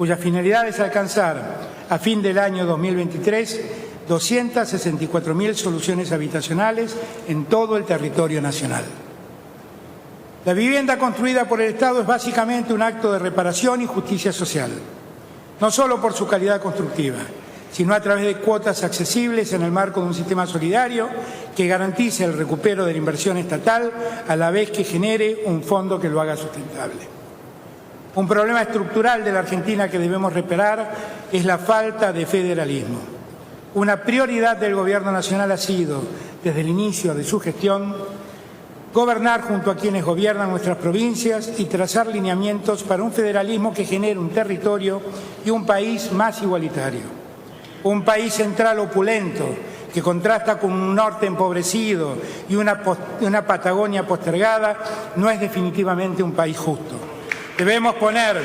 cuya finalidad es alcanzar a fin del año 2023 264.000 soluciones habitacionales en todo el territorio nacional. La vivienda construida por el Estado es básicamente un acto de reparación y justicia social, no solo por su calidad constructiva, sino a través de cuotas accesibles en el marco de un sistema solidario que garantice el recupero de la inversión estatal a la vez que genere un fondo que lo haga sustentable. Un problema estructural de la Argentina que debemos reparar es la falta de federalismo. Una prioridad del Gobierno Nacional ha sido, desde el inicio de su gestión, gobernar junto a quienes gobiernan nuestras provincias y trazar lineamientos para un federalismo que genere un territorio y un país más igualitario. Un país central opulento que contrasta con un norte empobrecido y una Patagonia postergada no es definitivamente un país justo. Debemos poner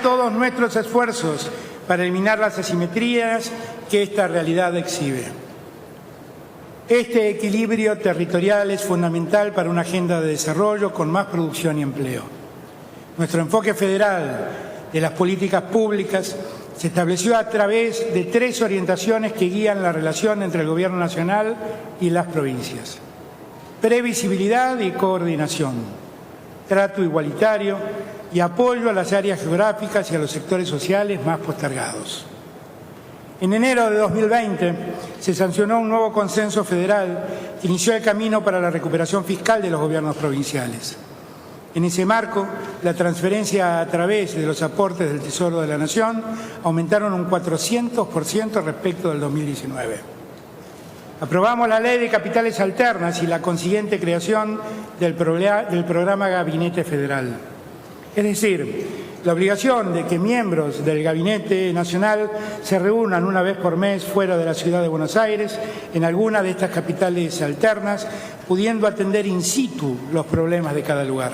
todos nuestros esfuerzos para eliminar las asimetrías que esta realidad exhibe. Este equilibrio territorial es fundamental para una agenda de desarrollo con más producción y empleo. Nuestro enfoque federal de las políticas públicas se estableció a través de 3 orientaciones que guían la relación entre el Gobierno nacional y las provincias: previsibilidad y coordinación, trato igualitario y apoyo a las áreas geográficas y a los sectores sociales más postergados. En enero de 2020 se sancionó un nuevo consenso federal que inició el camino para la recuperación fiscal de los gobiernos provinciales. En ese marco, la transferencia a través de los aportes del Tesoro de la Nación aumentaron un 400% respecto del 2019. Aprobamos la Ley de Capitales Alternas y la consiguiente creación del programa Gabinete Federal. Es decir, la obligación de que miembros del Gabinete Nacional se reúnan una vez por mes fuera de la ciudad de Buenos Aires, en alguna de estas capitales alternas, pudiendo atender in situ los problemas de cada lugar.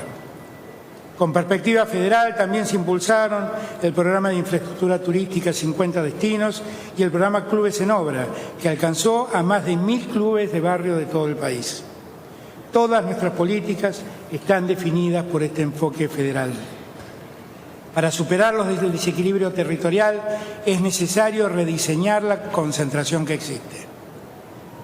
Con perspectiva federal también se impulsaron el programa de infraestructura turística 50 destinos y el programa Clubes en Obra, que alcanzó a más de 1000 clubes de barrio de todo el país. Todas nuestras políticas están definidas por este enfoque federal. Para superar los desequilibrio territorial es necesario rediseñar la concentración que existe.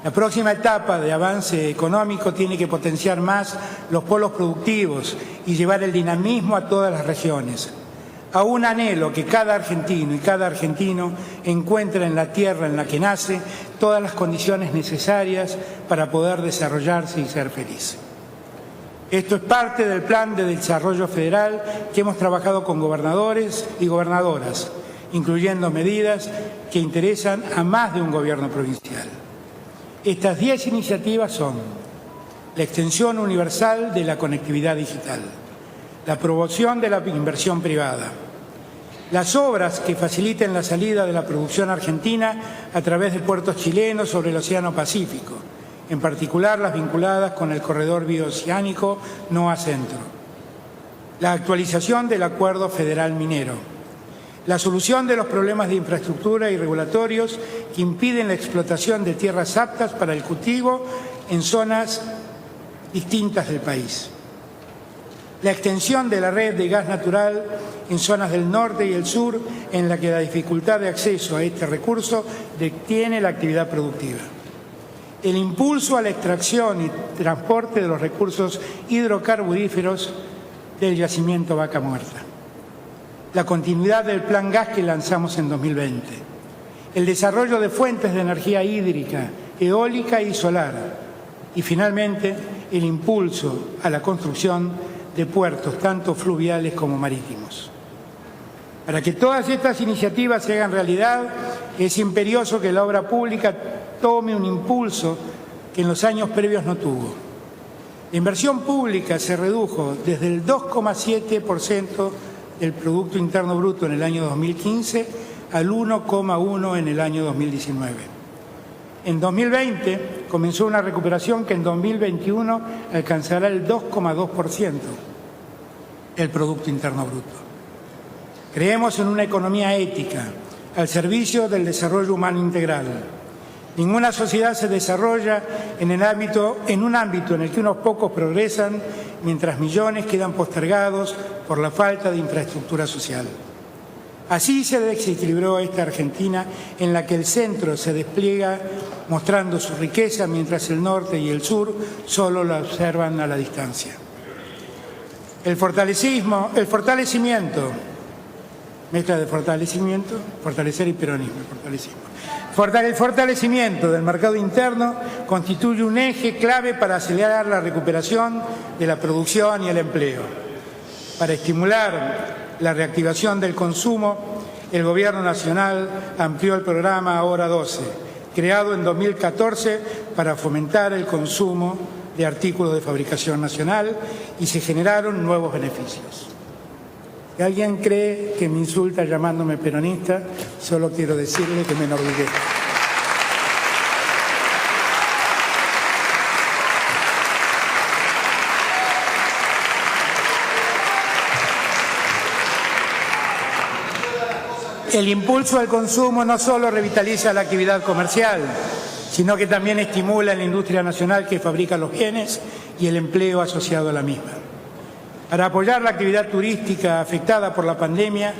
La próxima etapa de avance económico tiene que potenciar más los polos productivos y llevar el dinamismo a todas las regiones. Aún anhelo que cada argentino y cada argentino encuentre en la tierra en la que nace todas las condiciones necesarias para poder desarrollarse y ser feliz. Esto es parte del Plan de Desarrollo Federal que hemos trabajado con gobernadores y gobernadoras, incluyendo medidas que interesan a más de un gobierno provincial. Estas 10 iniciativas son: la extensión universal de la conectividad digital, la promoción de la inversión privada, las obras que faciliten la salida de la producción argentina a través de puertos chilenos sobre el Océano Pacífico, en particular las vinculadas con el corredor bioceánico NOA Centro, la actualización del Acuerdo Federal Minero, la solución de los problemas de infraestructura y regulatorios que impiden la explotación de tierras aptas para el cultivo en zonas distintas del país, la extensión de la red de gas natural en zonas del norte y el sur en la que la dificultad de acceso a este recurso detiene la actividad productiva, el impulso a la extracción y transporte de los recursos hidrocarburíferos del yacimiento Vaca Muerta, la continuidad del Plan Gas que lanzamos en 2020, el desarrollo de fuentes de energía hídrica, eólica y solar, y finalmente el impulso a la construcción de puertos tanto fluviales como marítimos. Para que todas estas iniciativas se hagan realidad, es imperioso que la obra pública tome un impulso que en los años previos no tuvo. La inversión pública se redujo desde el 2,7% del Producto Interno Bruto en el año 2015 al 1,1% en el año 2019. En 2020 comenzó una recuperación que en 2021 alcanzará el 2,2% del Producto Interno Bruto. Creemos en una economía ética, al servicio del desarrollo humano integral. Ninguna sociedad se desarrolla en un ámbito en el que unos pocos progresan mientras millones quedan postergados por la falta de infraestructura social. Así se desequilibró esta Argentina en la que el centro se despliega mostrando su riqueza mientras el norte y el sur solo la observan a la distancia. El fortalecimiento, mezcla de fortalecimiento, fortalecer y peronismo, el fortalecimiento del mercado interno constituye un eje clave para acelerar la recuperación de la producción y el empleo. Para estimular la reactivación del consumo, el Gobierno Nacional amplió el programa Ahora 12, creado en 2014 para fomentar el consumo de artículos de fabricación nacional, y se generaron nuevos beneficios. Si alguien cree que me insulta llamándome peronista, solo quiero decirle que me enorgullezco. El impulso al consumo no solo revitaliza la actividad comercial, sino que también estimula la industria nacional que fabrica los bienes y el empleo asociado a la misma. Para apoyar la actividad turística afectada por la pandemia,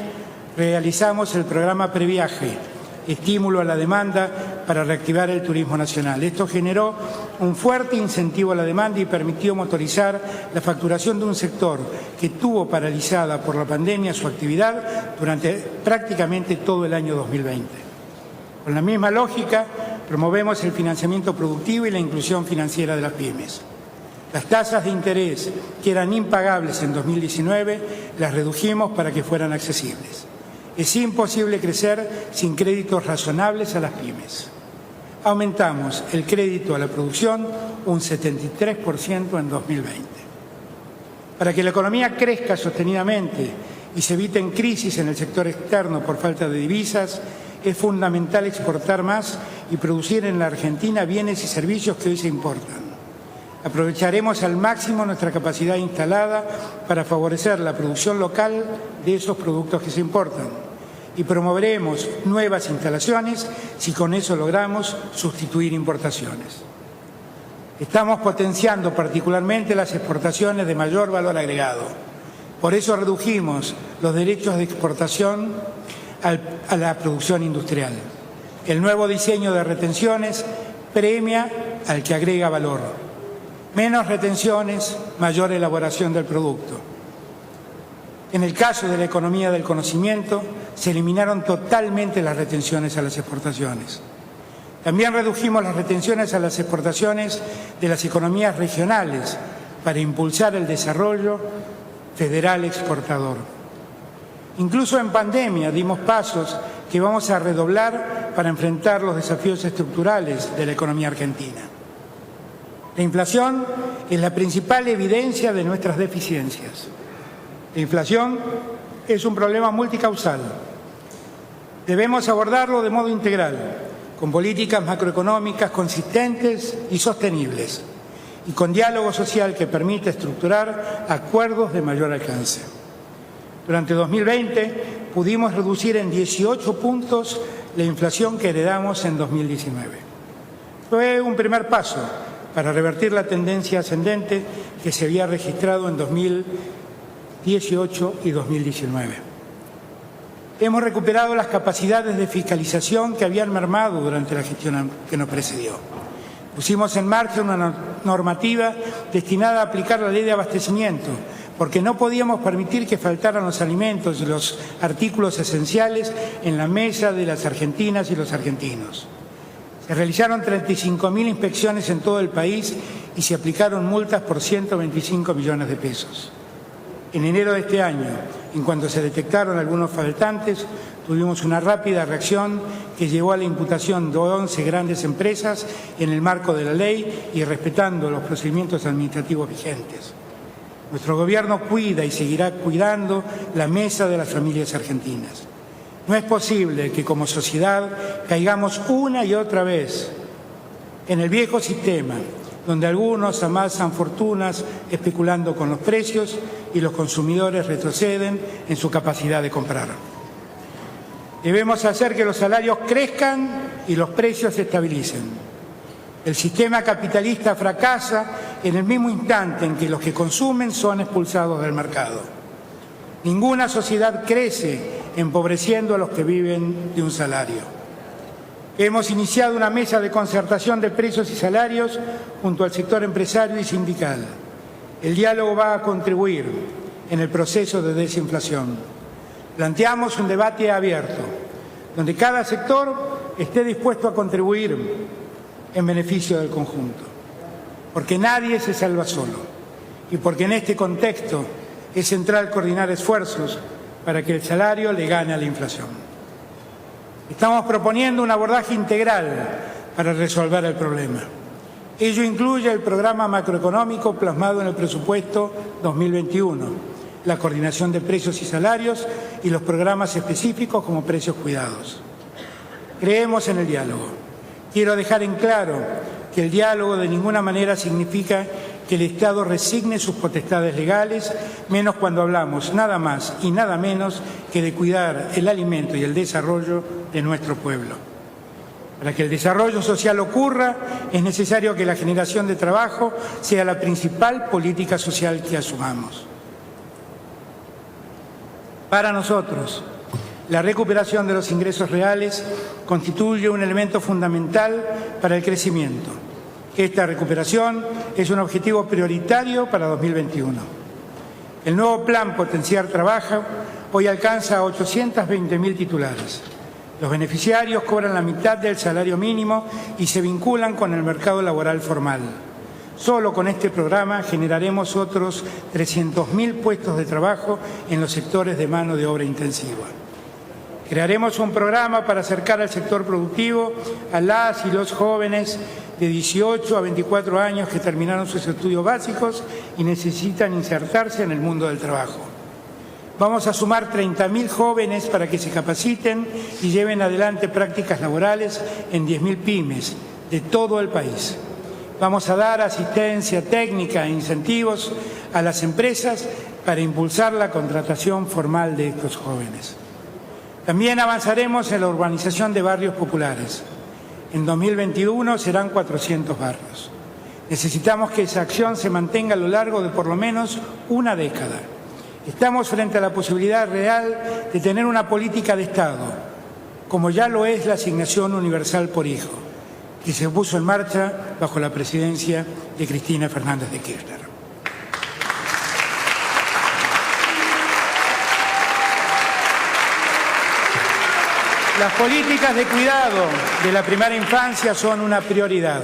realizamos el programa Previaje, estímulo a la demanda para reactivar el turismo nacional. Esto generó un fuerte incentivo a la demanda y permitió motorizar la facturación de un sector que tuvo paralizada por la pandemia su actividad durante prácticamente todo el año 2020. Con la misma lógica, promovemos el financiamiento productivo y la inclusión financiera de las pymes. Las tasas de interés que eran impagables en 2019 las redujimos para que fueran accesibles. Es imposible crecer sin créditos razonables a las pymes. Aumentamos el crédito a la producción un 73% en 2020. Para que la economía crezca sostenidamente y se eviten crisis en el sector externo por falta de divisas, es fundamental exportar más y producir en la Argentina bienes y servicios que hoy se importan. Aprovecharemos al máximo nuestra capacidad instalada para favorecer la producción local de esos productos que se importan y promoveremos nuevas instalaciones si con eso logramos sustituir importaciones. Estamos potenciando particularmente las exportaciones de mayor valor agregado. Por eso redujimos los derechos de exportación a la producción industrial. El nuevo diseño de retenciones premia al que agrega valor. Menos retenciones, mayor elaboración del producto. En el caso de la economía del conocimiento, se eliminaron totalmente las retenciones a las exportaciones. También redujimos las retenciones a las exportaciones de las economías regionales para impulsar el desarrollo federal exportador. Incluso en pandemia dimos pasos que vamos a redoblar para enfrentar los desafíos estructurales de la economía argentina. La inflación es la principal evidencia de nuestras deficiencias. La inflación es un problema multicausal. Debemos abordarlo de modo integral, con políticas macroeconómicas consistentes y sostenibles, y con diálogo social que permita estructurar acuerdos de mayor alcance. Durante 2020 pudimos reducir en 18 puntos la inflación que heredamos en 2019. Fue un primer paso para revertir la tendencia ascendente que se había registrado en 2018 y 2019. Hemos recuperado las capacidades de fiscalización que habían mermado durante la gestión que nos precedió. Pusimos en marcha una normativa destinada a aplicar la ley de abastecimiento, porque no podíamos permitir que faltaran los alimentos y los artículos esenciales en la mesa de las argentinas y los argentinos. Se realizaron 35.000 inspecciones en todo el país y se aplicaron multas por 125 millones de pesos. En enero de este año, en cuanto se detectaron algunos faltantes, tuvimos una rápida reacción que llevó a la imputación de 11 grandes empresas en el marco de la ley y respetando los procedimientos administrativos vigentes. Nuestro Gobierno cuida y seguirá cuidando la mesa de las familias argentinas. No es posible que como sociedad caigamos una y otra vez en el viejo sistema, donde algunos amasan fortunas especulando con los precios y los consumidores retroceden en su capacidad de comprar. Debemos hacer que los salarios crezcan y los precios se estabilicen. El sistema capitalista fracasa en el mismo instante en que los que consumen son expulsados del mercado. Ninguna sociedad crece empobreciendo a los que viven de un salario. Hemos iniciado una mesa de concertación de precios y salarios junto al sector empresario y sindical. El diálogo va a contribuir en el proceso de desinflación. Planteamos un debate abierto, donde cada sector esté dispuesto a contribuir en beneficio del conjunto, porque nadie se salva solo y porque en este contexto es central coordinar esfuerzos para que el salario le gane a la inflación. Estamos proponiendo un abordaje integral para resolver el problema. Ello incluye el programa macroeconómico plasmado en el presupuesto 2021, la coordinación de precios y salarios y los programas específicos como precios cuidados. Creemos en el diálogo. Quiero dejar en claro que el diálogo de ninguna manera significa que el Estado resigne sus potestades legales, menos cuando hablamos nada más y nada menos que de cuidar el alimento y el desarrollo de nuestro pueblo. Para que el desarrollo social ocurra, es necesario que la generación de trabajo sea la principal política social que asumamos. Para nosotros, la recuperación de los ingresos reales constituye un elemento fundamental para el crecimiento. Esta recuperación es un objetivo prioritario para 2021. El nuevo Plan Potenciar Trabajo hoy alcanza a 820.000 titulares. Los beneficiarios cobran la mitad del salario mínimo y se vinculan con el mercado laboral formal. Solo con este programa generaremos otros 300.000 puestos de trabajo en los sectores de mano de obra intensiva. Crearemos un programa para acercar al sector productivo a las y los jóvenes de 18 a 24 años que terminaron sus estudios básicos y necesitan insertarse en el mundo del trabajo. Vamos a sumar 30.000 jóvenes para que se capaciten y lleven adelante prácticas laborales en 10.000 pymes de todo el país. Vamos a dar asistencia técnica e incentivos a las empresas para impulsar la contratación formal de estos jóvenes. También avanzaremos en la urbanización de barrios populares. En 2021 serán 400 barrios. Necesitamos que esa acción se mantenga a lo largo de por lo menos una década. Estamos frente a la posibilidad real de tener una política de Estado, como ya lo es la asignación universal por hijo, que se puso en marcha bajo la presidencia de Cristina Fernández de Kirchner. Las políticas de cuidado de la primera infancia son una prioridad.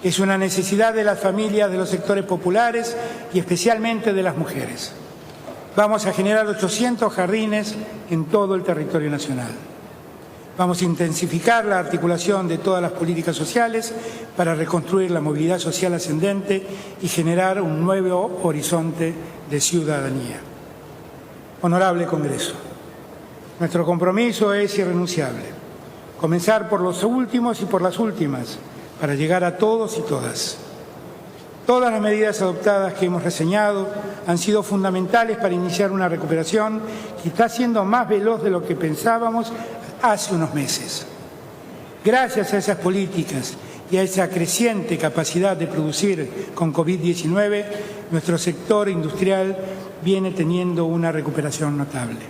Es una necesidad de las familias de los sectores populares y especialmente de las mujeres. Vamos a generar 800 jardines en todo el territorio nacional. Vamos a intensificar la articulación de todas las políticas sociales para reconstruir la movilidad social ascendente y generar un nuevo horizonte de ciudadanía. Honorable Congreso, nuestro compromiso es irrenunciable. Comenzar por los últimos y por las últimas, para llegar a todos y todas. Todas las medidas adoptadas que hemos reseñado han sido fundamentales para iniciar una recuperación que está siendo más veloz de lo que pensábamos hace unos meses. Gracias a esas políticas y a esa creciente capacidad de producir con COVID-19, nuestro sector industrial viene teniendo una recuperación notable.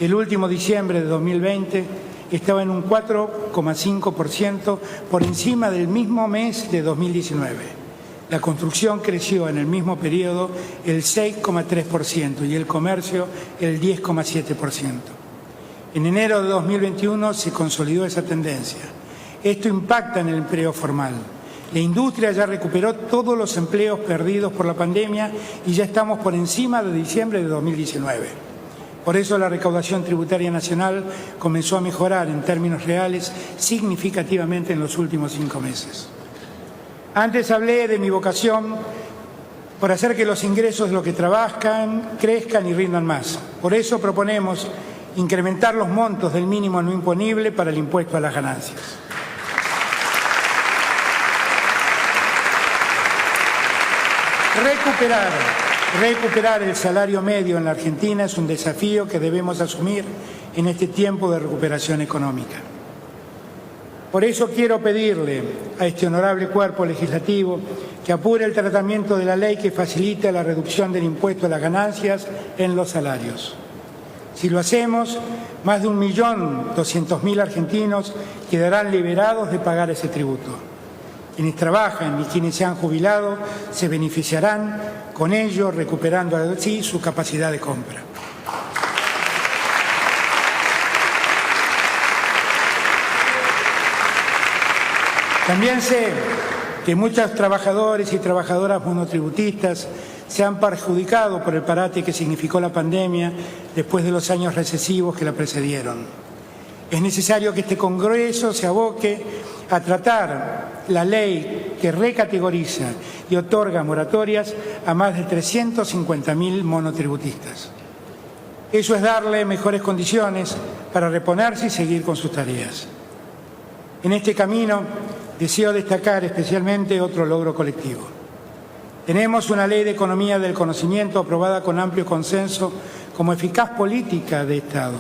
El último diciembre de 2020 estaba en un 4,5% por encima del mismo mes de 2019. La construcción creció en el mismo periodo el 6,3% y el comercio el 10,7%. En enero de 2021 se consolidó esa tendencia. Esto impacta en el empleo formal. La industria ya recuperó todos los empleos perdidos por la pandemia y ya estamos por encima de diciembre de 2019. Por eso la recaudación tributaria nacional comenzó a mejorar en términos reales significativamente en los últimos 5 meses. Antes hablé de mi vocación por hacer que los ingresos de los que trabajan crezcan y rindan más. Por eso proponemos incrementar los montos del mínimo no imponible para el impuesto a las ganancias. Recuperar el salario medio en la Argentina es un desafío que debemos asumir en este tiempo de recuperación económica. Por eso quiero pedirle a este honorable cuerpo legislativo que apure el tratamiento de la ley que facilita la reducción del impuesto a las ganancias en los salarios. Si lo hacemos, más de 1.200.000 argentinos quedarán liberados de pagar ese tributo. Quienes trabajan y quienes se han jubilado se beneficiarán con ello, recuperando así su capacidad de compra. También sé que muchos trabajadores y trabajadoras monotributistas se han perjudicado por el parate que significó la pandemia después de los años recesivos que la precedieron. Es necesario que este Congreso se aboque a tratar la ley que recategoriza y otorga moratorias a más de 350.000 monotributistas. Eso es darle mejores condiciones para reponerse y seguir con sus tareas. En este camino deseo destacar especialmente otro logro colectivo. Tenemos una ley de economía del conocimiento aprobada con amplio consenso como eficaz política de Estado.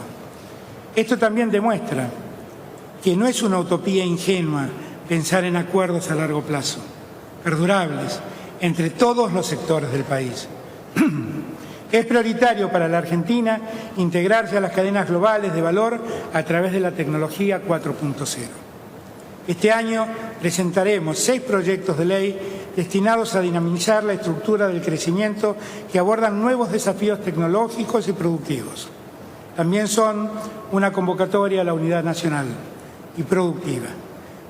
Esto también demuestra que no es una utopía ingenua pensar en acuerdos a largo plazo, perdurables, entre todos los sectores del país. Es prioritario para la Argentina integrarse a las cadenas globales de valor a través de la tecnología 4.0. Este año presentaremos 6 proyectos de ley destinados a dinamizar la estructura del crecimiento que abordan nuevos desafíos tecnológicos y productivos. También son una convocatoria a la unidad nacional y productiva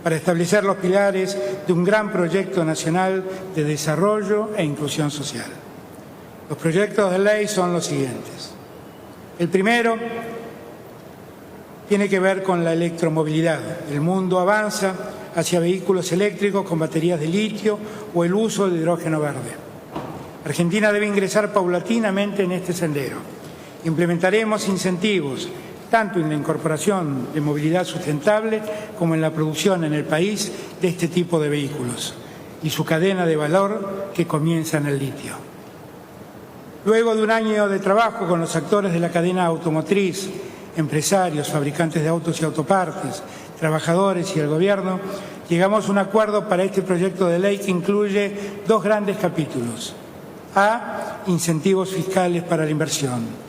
para establecer los pilares de un gran proyecto nacional de desarrollo e inclusión social. Los proyectos de ley son los siguientes. El primero tiene que ver con la electromovilidad. El mundo avanza hacia vehículos eléctricos con baterías de litio o el uso de hidrógeno verde. Argentina debe ingresar paulatinamente en este sendero. Implementaremos incentivos tanto en la incorporación de movilidad sustentable como en la producción en el país de este tipo de vehículos y su cadena de valor que comienza en el litio. Luego de un año de trabajo con los actores de la cadena automotriz, empresarios, fabricantes de autos y autopartes, trabajadores y el Gobierno, llegamos a un acuerdo para este proyecto de ley que incluye 2 grandes capítulos. A, incentivos fiscales para la inversión.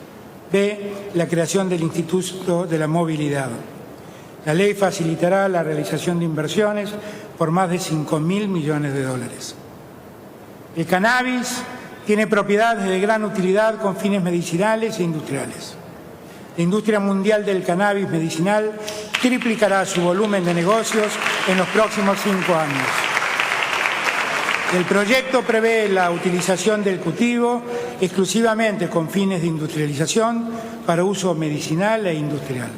B, la creación del Instituto de la Movilidad. La ley facilitará la realización de inversiones por más de 5.000 millones de dólares. El cannabis tiene propiedades de gran utilidad con fines medicinales e industriales. La industria mundial del cannabis medicinal triplicará su volumen de negocios en los próximos 5 años. El proyecto prevé la utilización del cultivo exclusivamente con fines de industrialización para uso medicinal e industrial.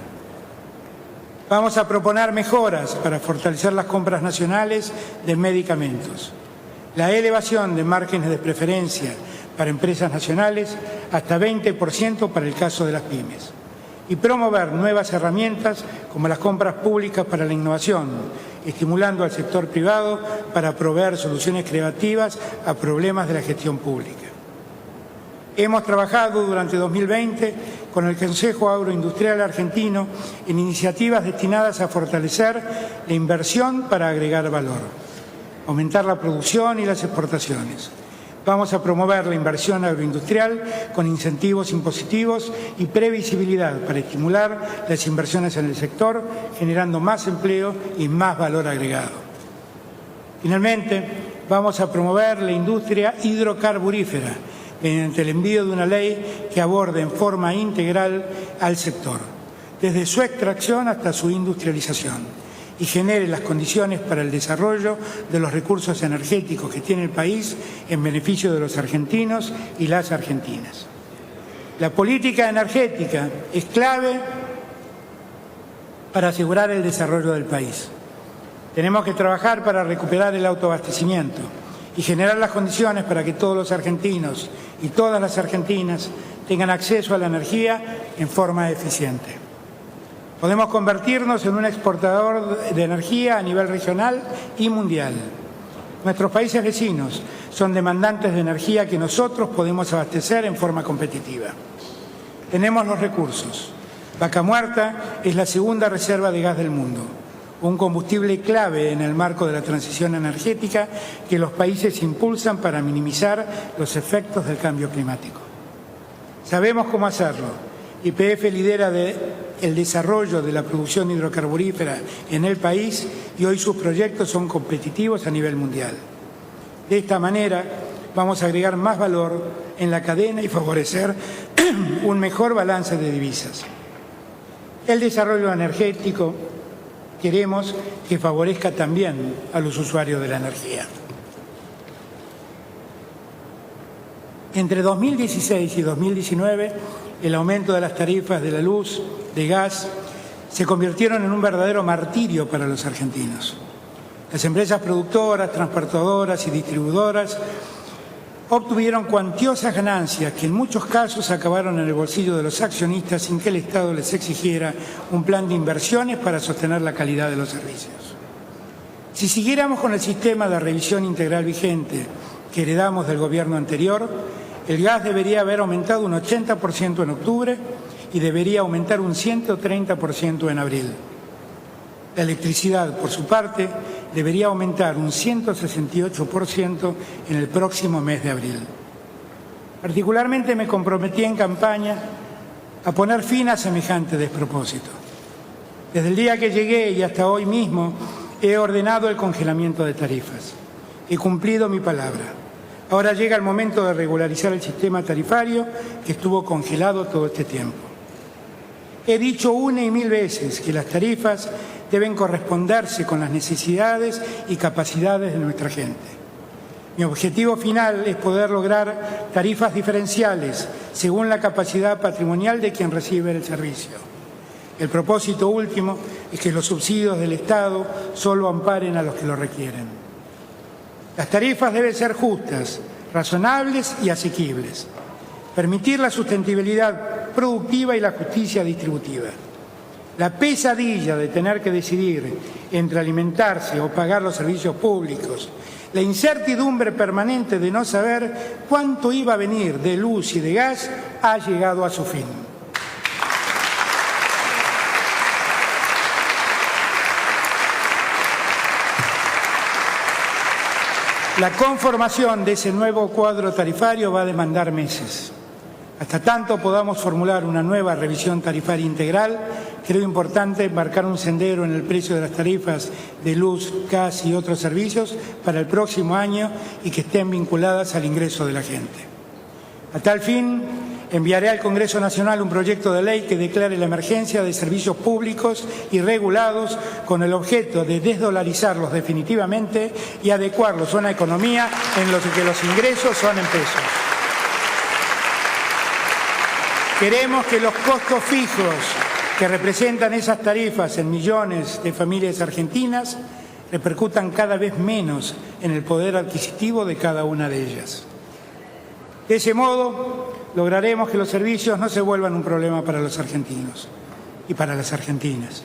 Vamos a proponer mejoras para fortalecer las compras nacionales de medicamentos. La elevación de márgenes de preferencia para empresas nacionales hasta 20% para el caso de las pymes. Y promover nuevas herramientas como las compras públicas para la innovación, estimulando al sector privado para proveer soluciones creativas a problemas de la gestión pública. Hemos trabajado durante 2020 con el Consejo Agroindustrial Argentino en iniciativas destinadas a fortalecer la inversión para agregar valor, aumentar la producción y las exportaciones. Vamos a promover la inversión agroindustrial con incentivos impositivos y previsibilidad para estimular las inversiones en el sector, generando más empleo y más valor agregado. Finalmente, vamos a promover la industria hidrocarburífera mediante el envío de una ley que aborde en forma integral al sector, desde su extracción hasta su industrialización, y genere las condiciones para el desarrollo de los recursos energéticos que tiene el país en beneficio de los argentinos y las argentinas. La política energética es clave para asegurar el desarrollo del país. Tenemos que trabajar para recuperar el autoabastecimiento y generar las condiciones para que todos los argentinos y todas las argentinas tengan acceso a la energía en forma eficiente. Podemos convertirnos en un exportador de energía a nivel regional y mundial. Nuestros países vecinos son demandantes de energía que nosotros podemos abastecer en forma competitiva. Tenemos los recursos. Vaca Muerta es la segunda reserva de gas del mundo, un combustible clave en el marco de la transición energética que los países impulsan para minimizar los efectos del cambio climático. Sabemos cómo hacerlo. YPF lidera el desarrollo de la producción hidrocarburífera en el país y hoy sus proyectos son competitivos a nivel mundial. De esta manera vamos a agregar más valor en la cadena y favorecer un mejor balance de divisas. El desarrollo energético queremos que favorezca también a los usuarios de la energía. Entre 2016 y 2019, el aumento de las tarifas de la luz, de gas, se convirtieron en un verdadero martirio para los argentinos. Las empresas productoras, transportadoras y distribuidoras obtuvieron cuantiosas ganancias que en muchos casos acabaron en el bolsillo de los accionistas sin que el Estado les exigiera un plan de inversiones para sostener la calidad de los servicios. Si siguiéramos con el sistema de revisión integral vigente que heredamos del gobierno anterior, el gas debería haber aumentado un 80% en octubre y debería aumentar un 130% en abril. La electricidad, por su parte, debería aumentar un 168% en el próximo mes de abril. Particularmente me comprometí en campaña a poner fin a semejante despropósito. Desde el día que llegué y hasta hoy mismo he ordenado el congelamiento de tarifas. He cumplido mi palabra. Ahora llega el momento de regularizar el sistema tarifario que estuvo congelado todo este tiempo. He dicho una y mil veces que las tarifas deben corresponderse con las necesidades y capacidades de nuestra gente. Mi objetivo final es poder lograr tarifas diferenciales según la capacidad patrimonial de quien recibe el servicio. El propósito último es que los subsidios del Estado solo amparen a los que lo requieren. Las tarifas deben ser justas, razonables y asequibles. Permitir la sustentabilidad productiva y la justicia distributiva. La pesadilla de tener que decidir entre alimentarse o pagar los servicios públicos, la incertidumbre permanente de no saber cuánto iba a venir de luz y de gas ha llegado a su fin. La conformación de ese nuevo cuadro tarifario va a demandar meses. Hasta tanto podamos formular una nueva revisión tarifaria integral, creo importante marcar un sendero en el precio de las tarifas de luz, gas y otros servicios para el próximo año y que estén vinculadas al ingreso de la gente. A tal fin, enviaré al Congreso Nacional un proyecto de ley que declare la emergencia de servicios públicos y regulados con el objeto de desdolarizarlos definitivamente y adecuarlos a una economía en la que los ingresos son en pesos. Queremos que los costos fijos que representan esas tarifas en millones de familias argentinas repercutan cada vez menos en el poder adquisitivo de cada una de ellas. De ese modo, lograremos que los servicios no se vuelvan un problema para los argentinos y para las argentinas,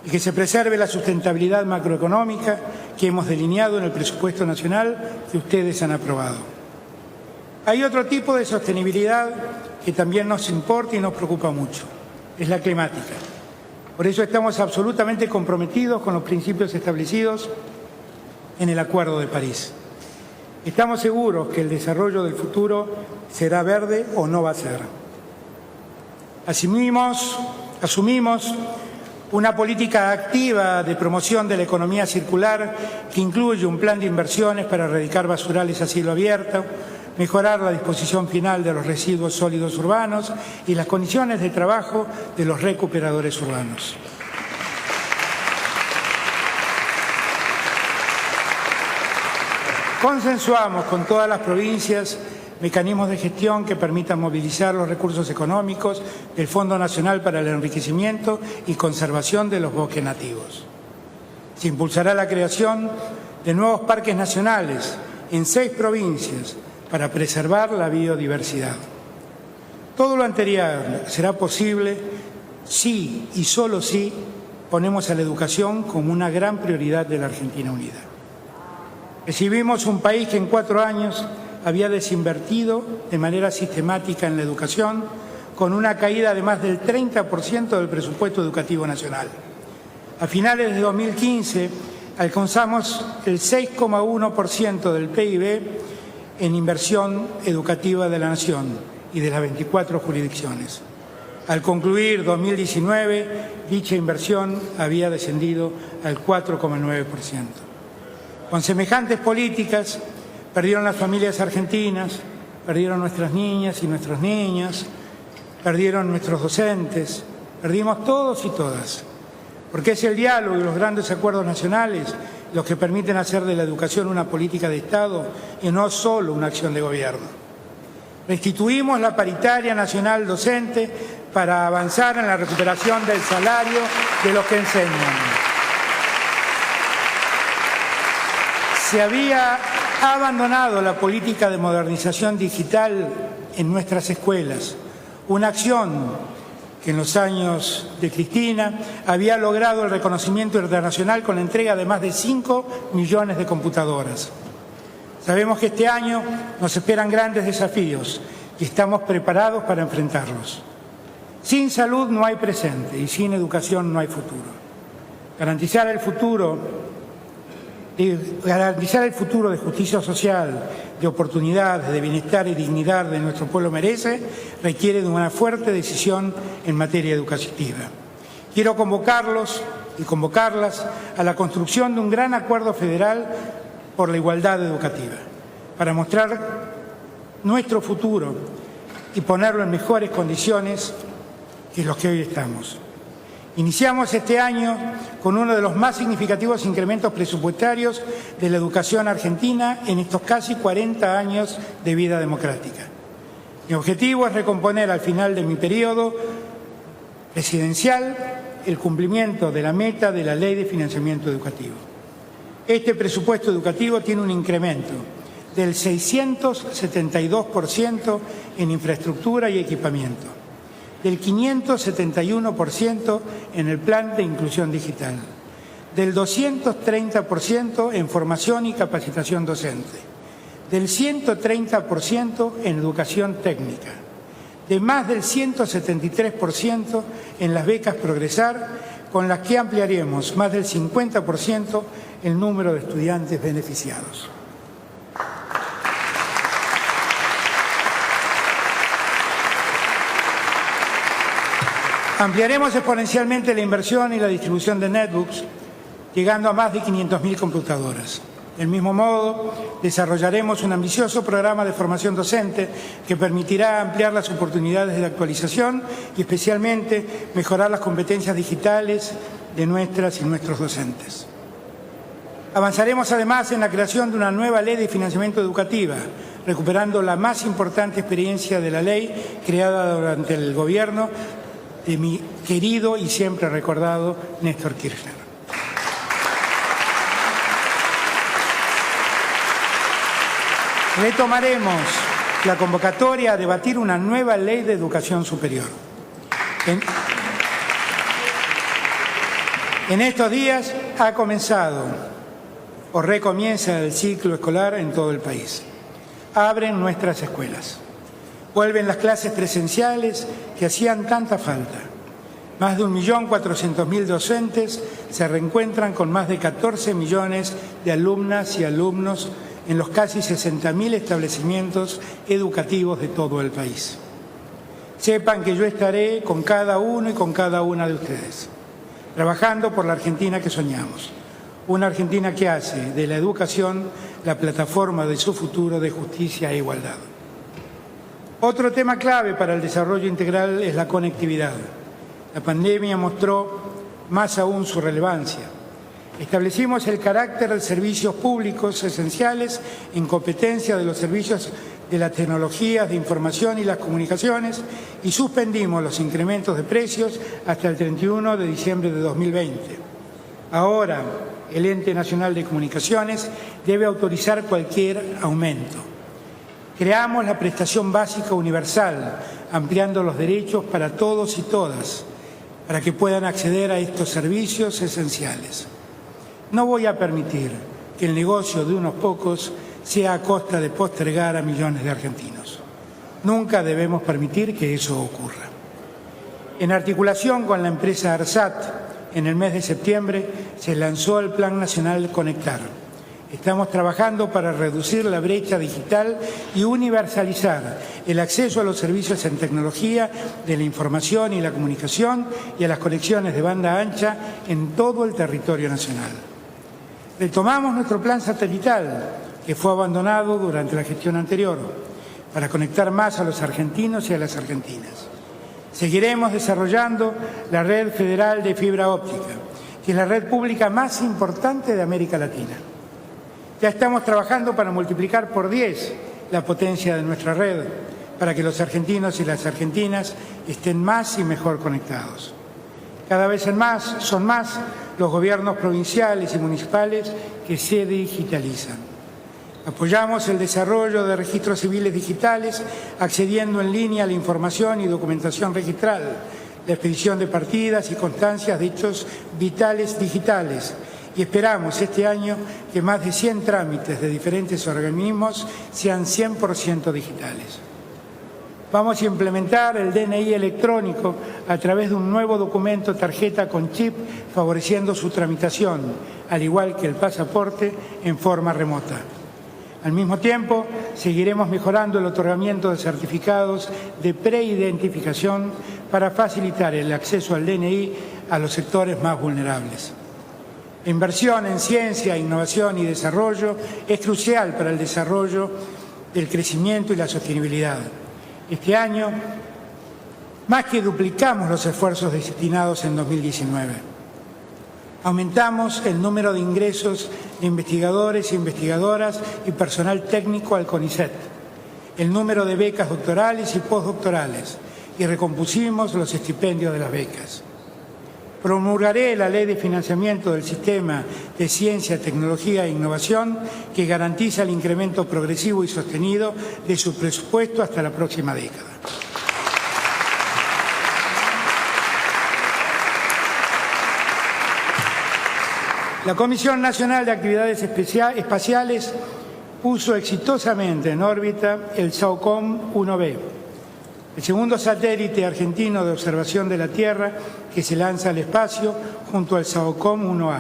y que se preserve la sustentabilidad macroeconómica que hemos delineado en el presupuesto nacional que ustedes han aprobado. Hay otro tipo de sostenibilidad que también nos importa y nos preocupa mucho, es la climática. Por eso estamos absolutamente comprometidos con los principios establecidos en el Acuerdo de París. Estamos seguros que el desarrollo del futuro será verde o no va a ser. Asumimos una política activa de promoción de la economía circular que incluye un plan de inversiones para erradicar basurales a cielo abierto, mejorar la disposición final de los residuos sólidos urbanos y las condiciones de trabajo de los recuperadores urbanos. Consensuamos con todas las provincias mecanismos de gestión que permitan movilizar los recursos económicos del Fondo Nacional para el Enriquecimiento y Conservación de los Bosques Nativos. Se impulsará la creación de nuevos parques nacionales en 6 provincias para preservar la biodiversidad. Todo lo anterior será posible si y solo si ponemos a la educación como una gran prioridad de la Argentina Unida. Recibimos un país que en 4 años había desinvertido de manera sistemática en la educación, con una caída de más del 30% del presupuesto educativo nacional. A finales de 2015 alcanzamos el 6,1% del PIB en inversión educativa de la Nación y de las 24 jurisdicciones. Al concluir 2019, dicha inversión había descendido al 4,9%. Con semejantes políticas, perdieron las familias argentinas, perdieron nuestras niñas y nuestros niños, perdieron nuestros docentes, perdimos todos y todas. Porque es el diálogo y los grandes acuerdos nacionales los que permiten hacer de la educación una política de Estado y no solo una acción de gobierno. Restituimos la paritaria nacional docente para avanzar en la recuperación del salario de los que enseñan. Se había abandonado la política de modernización digital en nuestras escuelas, una acción que en los años de Cristina había logrado el reconocimiento internacional con la entrega de más de 5 millones de computadoras. Sabemos que este año nos esperan grandes desafíos y estamos preparados para enfrentarlos. Sin salud no hay presente y sin educación no hay futuro. Garantizar el futuro de justicia social, de oportunidades, de bienestar y dignidad de nuestro pueblo merece, requiere de una fuerte decisión en materia educativa. Quiero convocarlos y convocarlas a la construcción de un gran acuerdo federal por la igualdad educativa, para mostrar nuestro futuro y ponerlo en mejores condiciones que los que hoy estamos. Iniciamos este año con uno de los más significativos incrementos presupuestarios de la educación argentina en estos casi 40 años de vida democrática. Mi objetivo es recomponer al final de mi periodo presidencial el cumplimiento de la meta de la Ley de Financiamiento Educativo. Este presupuesto educativo tiene un incremento del 672% en infraestructura y equipamiento, del 571% en el plan de inclusión digital, del 230% en formación y capacitación docente, del 130% en educación técnica, de más del 173% en las becas Progresar, con las que ampliaremos más del 50% el número de estudiantes beneficiados. Ampliaremos exponencialmente la inversión y la distribución de netbooks, llegando a más de 500.000 computadoras. Del mismo modo, desarrollaremos un ambicioso programa de formación docente que permitirá ampliar las oportunidades de actualización y especialmente mejorar las competencias digitales de nuestras y nuestros docentes. Avanzaremos además en la creación de una nueva ley de financiamiento educativa, recuperando la más importante experiencia de la ley creada durante el gobierno de mi querido y siempre recordado Néstor Kirchner. Retomaremos la convocatoria a debatir una nueva ley de educación superior. En estos días ha comenzado o recomienza el ciclo escolar en todo el país. Abren nuestras escuelas. Vuelven las clases presenciales que hacían tanta falta. Más de 1.400.000 docentes se reencuentran con más de 14 millones de alumnas y alumnos en los casi 60.000 establecimientos educativos de todo el país. Sepan que yo estaré con cada uno y con cada una de ustedes, trabajando por la Argentina que soñamos, una Argentina que hace de la educación la plataforma de su futuro de justicia e igualdad. Otro tema clave para el desarrollo integral es la conectividad. La pandemia mostró más aún su relevancia. Establecimos el carácter de servicios públicos esenciales en competencia de los servicios de las tecnologías de información y las comunicaciones y suspendimos los incrementos de precios hasta el 31 de diciembre de 2020. Ahora, el Ente Nacional de Comunicaciones debe autorizar cualquier aumento. Creamos la prestación básica universal, ampliando los derechos para todos y todas, para que puedan acceder a estos servicios esenciales. No voy a permitir que el negocio de unos pocos sea a costa de postergar a millones de argentinos. Nunca debemos permitir que eso ocurra. En articulación con la empresa ARSAT, en el mes de septiembre se lanzó el Plan Nacional Conectar. Estamos trabajando para reducir la brecha digital y universalizar el acceso a los servicios en tecnología de la información y la comunicación y a las conexiones de banda ancha en todo el territorio nacional. Retomamos nuestro plan satelital, que fue abandonado durante la gestión anterior, para conectar más a los argentinos y a las argentinas. Seguiremos desarrollando la red federal de fibra óptica, que es la red pública más importante de América Latina. Ya estamos trabajando para multiplicar por 10 la potencia de nuestra red, para que los argentinos y las argentinas estén más y mejor conectados. Cada vez son más los gobiernos provinciales y municipales que se digitalizan. Apoyamos el desarrollo de registros civiles digitales, accediendo en línea a la información y documentación registral, la expedición de partidas y constancias de hechos vitales digitales, y esperamos este año que más de 100 trámites de diferentes organismos sean 100% digitales. Vamos a implementar el DNI electrónico a través de un nuevo documento tarjeta con chip, favoreciendo su tramitación, al igual que el pasaporte, en forma remota. Al mismo tiempo, seguiremos mejorando el otorgamiento de certificados de preidentificación para facilitar el acceso al DNI a los sectores más vulnerables. La inversión en ciencia, innovación y desarrollo es crucial para el desarrollo, el crecimiento y la sostenibilidad. Este año, más que duplicamos los esfuerzos destinados en 2019. Aumentamos el número de ingresos de investigadores e investigadoras y personal técnico al CONICET, el número de becas doctorales y postdoctorales, y recompusimos los estipendios de las becas. Promulgaré la Ley de Financiamiento del Sistema de Ciencia, Tecnología e Innovación, que garantiza el incremento progresivo y sostenido de su presupuesto hasta la próxima década. La Comisión Nacional de Actividades Espaciales puso exitosamente en órbita el SAOCOM-1B, el segundo satélite argentino de observación de la Tierra que se lanza al espacio junto al SAOCOM-1A.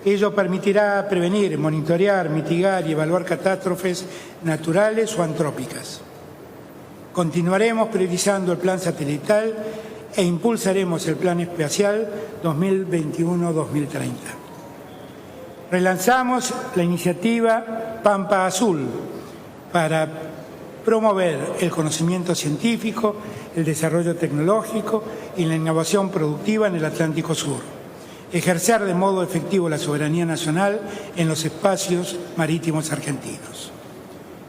Ello permitirá prevenir, monitorear, mitigar y evaluar catástrofes naturales o antrópicas. Continuaremos priorizando el plan satelital e impulsaremos el plan espacial 2021-2030. Relanzamos la iniciativa Pampa Azul para promover el conocimiento científico, el desarrollo tecnológico y la innovación productiva en el Atlántico Sur. Ejercer de modo efectivo la soberanía nacional en los espacios marítimos argentinos.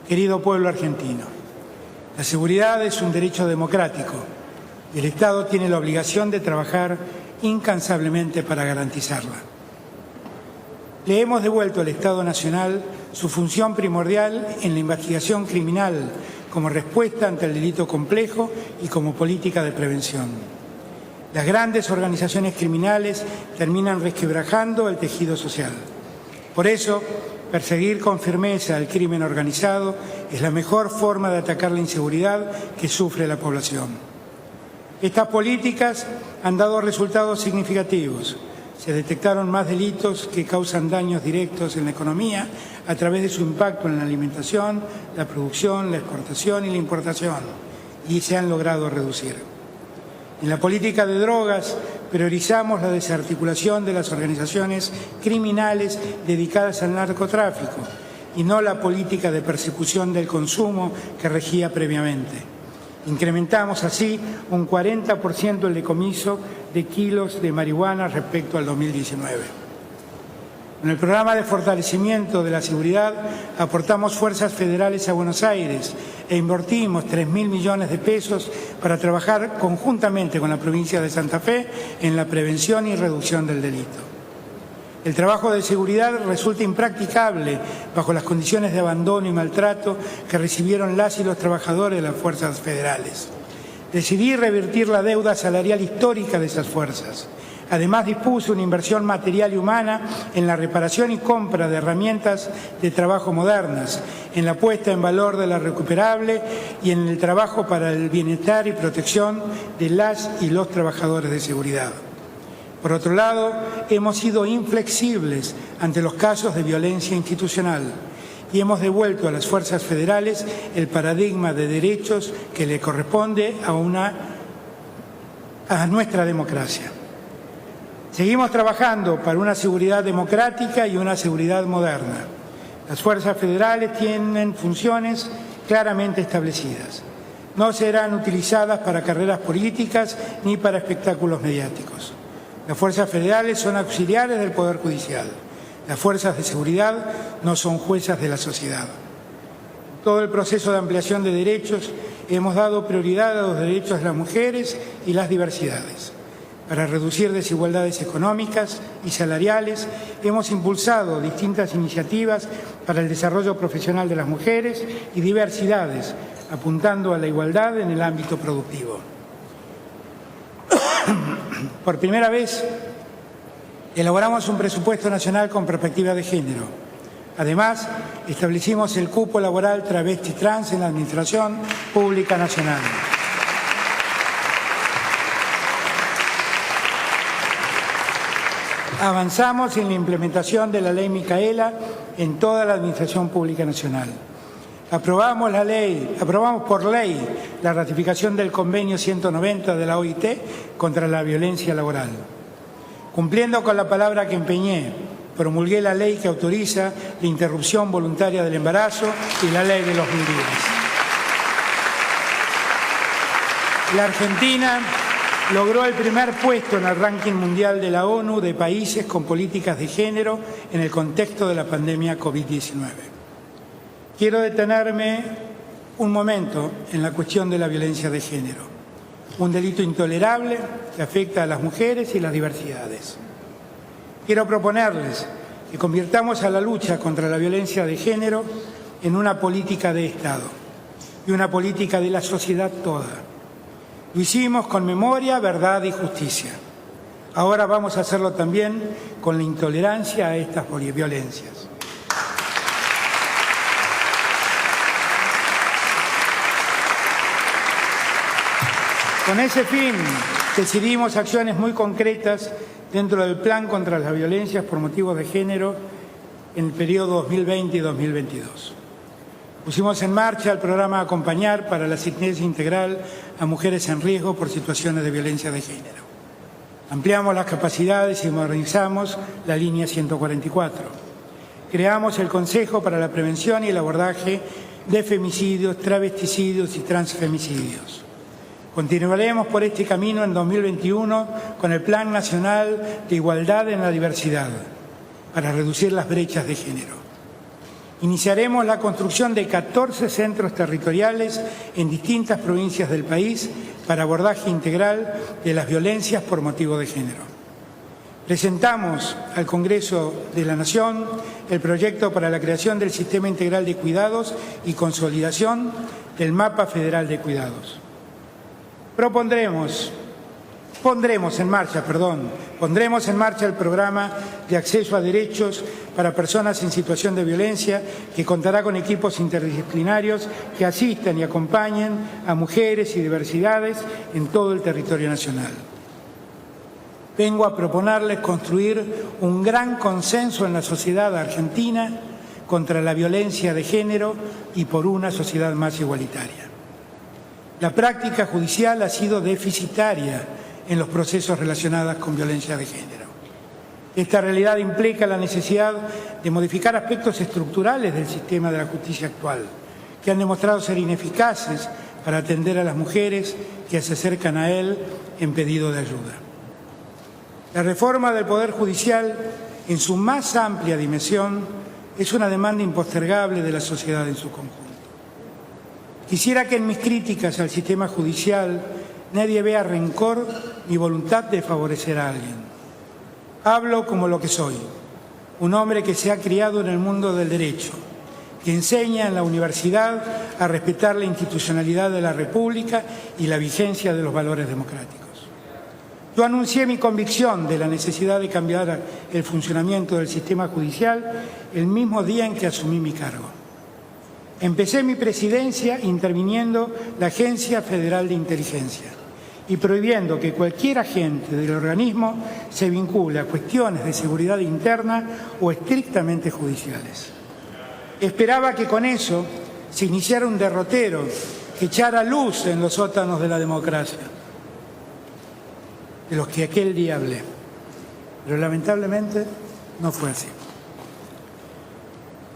Querido pueblo argentino, la seguridad es un derecho democrático y el Estado tiene la obligación de trabajar incansablemente para garantizarla. Le hemos devuelto al Estado Nacional su función primordial en la investigación criminal como respuesta ante el delito complejo y como política de prevención. Las grandes organizaciones criminales terminan resquebrajando el tejido social. Por eso, perseguir con firmeza el crimen organizado es la mejor forma de atacar la inseguridad que sufre la población. Estas políticas han dado resultados significativos. Se detectaron más delitos que causan daños directos en la economía a través de su impacto en la alimentación, la producción, la exportación y la importación, y se han logrado reducir. En la política de drogas priorizamos la desarticulación de las organizaciones criminales dedicadas al narcotráfico y no la política de persecución del consumo que regía previamente. Incrementamos así un 40% el decomiso de kilos de marihuana respecto al 2019. En el programa de fortalecimiento de la seguridad aportamos fuerzas federales a Buenos Aires e invertimos 3.000 millones de pesos para trabajar conjuntamente con la provincia de Santa Fe en la prevención y reducción del delito. El trabajo de seguridad resulta impracticable bajo las condiciones de abandono y maltrato que recibieron las y los trabajadores de las fuerzas federales. Decidí revertir la deuda salarial histórica de esas fuerzas. Además, dispuse una inversión material y humana en la reparación y compra de herramientas de trabajo modernas, en la puesta en valor de la recuperable y en el trabajo para el bienestar y protección de las y los trabajadores de seguridad. Por otro lado, hemos sido inflexibles ante los casos de violencia institucional y hemos devuelto a las fuerzas federales el paradigma de derechos que le corresponde a nuestra democracia. Seguimos trabajando para una seguridad democrática y una seguridad moderna. Las fuerzas federales tienen funciones claramente establecidas. No serán utilizadas para carreras políticas ni para espectáculos mediáticos. Las fuerzas federales son auxiliares del Poder Judicial. Las fuerzas de seguridad no son juezas de la sociedad. En todo el proceso de ampliación de derechos hemos dado prioridad a los derechos de las mujeres y las diversidades. Para reducir desigualdades económicas y salariales, hemos impulsado distintas iniciativas para el desarrollo profesional de las mujeres y diversidades, apuntando a la igualdad en el ámbito productivo. Por primera vez, elaboramos un presupuesto nacional con perspectiva de género. Además, establecimos el cupo laboral travesti-trans en la Administración Pública Nacional. Avanzamos en la implementación de la Ley Micaela en toda la Administración Pública Nacional. Aprobamos por ley la ratificación del Convenio 190 de la OIT contra la violencia laboral. Cumpliendo con la palabra que empeñé, promulgué la ley que autoriza la interrupción voluntaria del embarazo y la ley de los 1000 días. La Argentina logró el primer puesto en el ranking mundial de la ONU de países con políticas de género en el contexto de la pandemia COVID-19. Quiero detenerme un momento en la cuestión de la violencia de género, un delito intolerable que afecta a las mujeres y las diversidades. Quiero proponerles que convirtamos a la lucha contra la violencia de género en una política de Estado y una política de la sociedad toda. Lo hicimos con memoria, verdad y justicia. Ahora vamos a hacerlo también con la intolerancia a estas violencias. Con ese fin, decidimos acciones muy concretas dentro del Plan contra las Violencias por Motivos de Género en el periodo 2020 y 2022. Pusimos en marcha el programa Acompañar para la asistencia integral a mujeres en riesgo por situaciones de violencia de género. Ampliamos las capacidades y modernizamos la línea 144. Creamos el Consejo para la Prevención y el Abordaje de Femicidios, Travesticidios y Transfemicidios. Continuaremos por este camino en 2021 con el Plan Nacional de Igualdad en la Diversidad para reducir las brechas de género. Iniciaremos la construcción de 14 centros territoriales en distintas provincias del país para abordaje integral de las violencias por motivo de género. Presentamos al Congreso de la Nación el proyecto para la creación del Sistema Integral de Cuidados y consolidación del Mapa Federal de Cuidados. Pondremos en marcha el programa de acceso a derechos para personas en situación de violencia que contará con equipos interdisciplinarios que asistan y acompañen a mujeres y diversidades en todo el territorio nacional. Vengo a proponerles construir un gran consenso en la sociedad argentina contra la violencia de género y por una sociedad más igualitaria. La práctica judicial ha sido deficitaria en los procesos relacionados con violencia de género. Esta realidad implica la necesidad de modificar aspectos estructurales del sistema de la justicia actual, que han demostrado ser ineficaces para atender a las mujeres que se acercan a él en pedido de ayuda. La reforma del Poder Judicial, en su más amplia dimensión, es una demanda impostergable de la sociedad en su conjunto. Quisiera que en mis críticas al sistema judicial nadie vea rencor ni voluntad de favorecer a alguien. Hablo como lo que soy, un hombre que se ha criado en el mundo del derecho, que enseña en la universidad a respetar la institucionalidad de la República y la vigencia de los valores democráticos. Yo anuncié mi convicción de la necesidad de cambiar el funcionamiento del sistema judicial el mismo día en que asumí mi cargo. Empecé mi presidencia interviniendo la Agencia Federal de Inteligencia y prohibiendo que cualquier agente del organismo se vincule a cuestiones de seguridad interna o estrictamente judiciales. Esperaba que con eso se iniciara un derrotero que echara luz en los sótanos de la democracia, de los que aquel día hablé. Pero lamentablemente no fue así.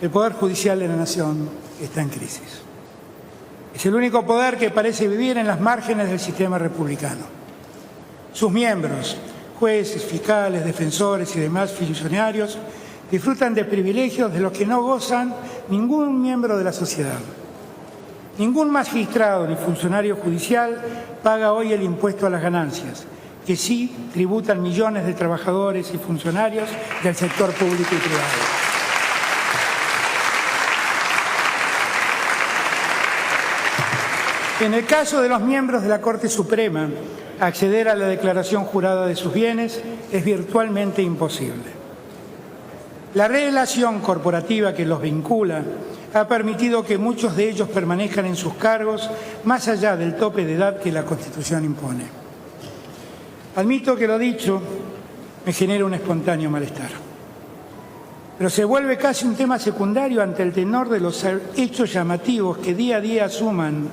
El Poder Judicial de la Nación está en crisis. Es el único poder que parece vivir en las márgenes del sistema republicano. Sus miembros, jueces, fiscales, defensores y demás funcionarios, disfrutan de privilegios de los que no gozan ningún miembro de la sociedad. Ningún magistrado ni funcionario judicial paga hoy el impuesto a las ganancias, que sí tributan millones de trabajadores y funcionarios del sector público y privado. En el caso de los miembros de la Corte Suprema, acceder a la declaración jurada de sus bienes es virtualmente imposible. La relación corporativa que los vincula ha permitido que muchos de ellos permanezcan en sus cargos más allá del tope de edad que la Constitución impone. Admito que lo dicho me genera un espontáneo malestar, pero se vuelve casi un tema secundario ante el tenor de los hechos llamativos que día a día suman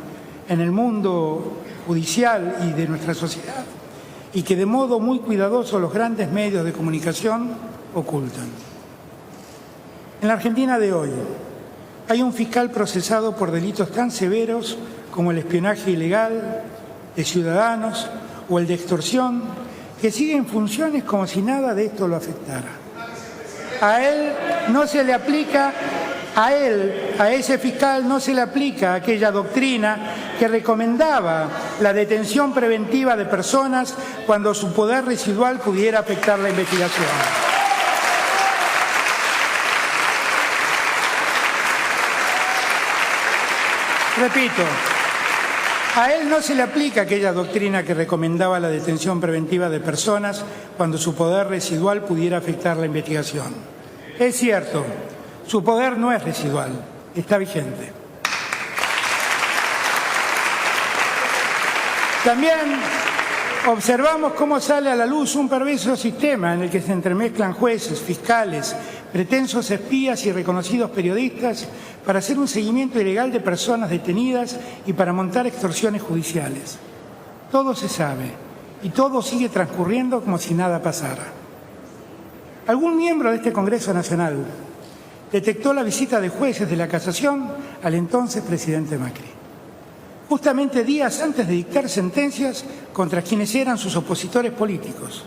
en el mundo judicial y de nuestra sociedad, y que de modo muy cuidadoso los grandes medios de comunicación ocultan. En la Argentina de hoy hay un fiscal procesado por delitos tan severos como el espionaje ilegal de ciudadanos o el de extorsión, que sigue en funciones como si nada de esto lo afectara. A él no se le aplica, a ese fiscal no se le aplica aquella doctrina que recomendaba la detención preventiva de personas cuando su poder residual pudiera afectar la investigación. Repito, a él no se le aplica aquella doctrina que recomendaba la detención preventiva de personas cuando su poder residual pudiera afectar la investigación. Es cierto, su poder no es residual, está vigente. También observamos cómo sale a la luz un perverso sistema en el que se entremezclan jueces, fiscales, pretensos espías y reconocidos periodistas para hacer un seguimiento ilegal de personas detenidas y para montar extorsiones judiciales. Todo se sabe y todo sigue transcurriendo como si nada pasara. Algún miembro de este Congreso Nacional detectó la visita de jueces de la Casación al entonces presidente Macri, justamente días antes de dictar sentencias contra quienes eran sus opositores políticos.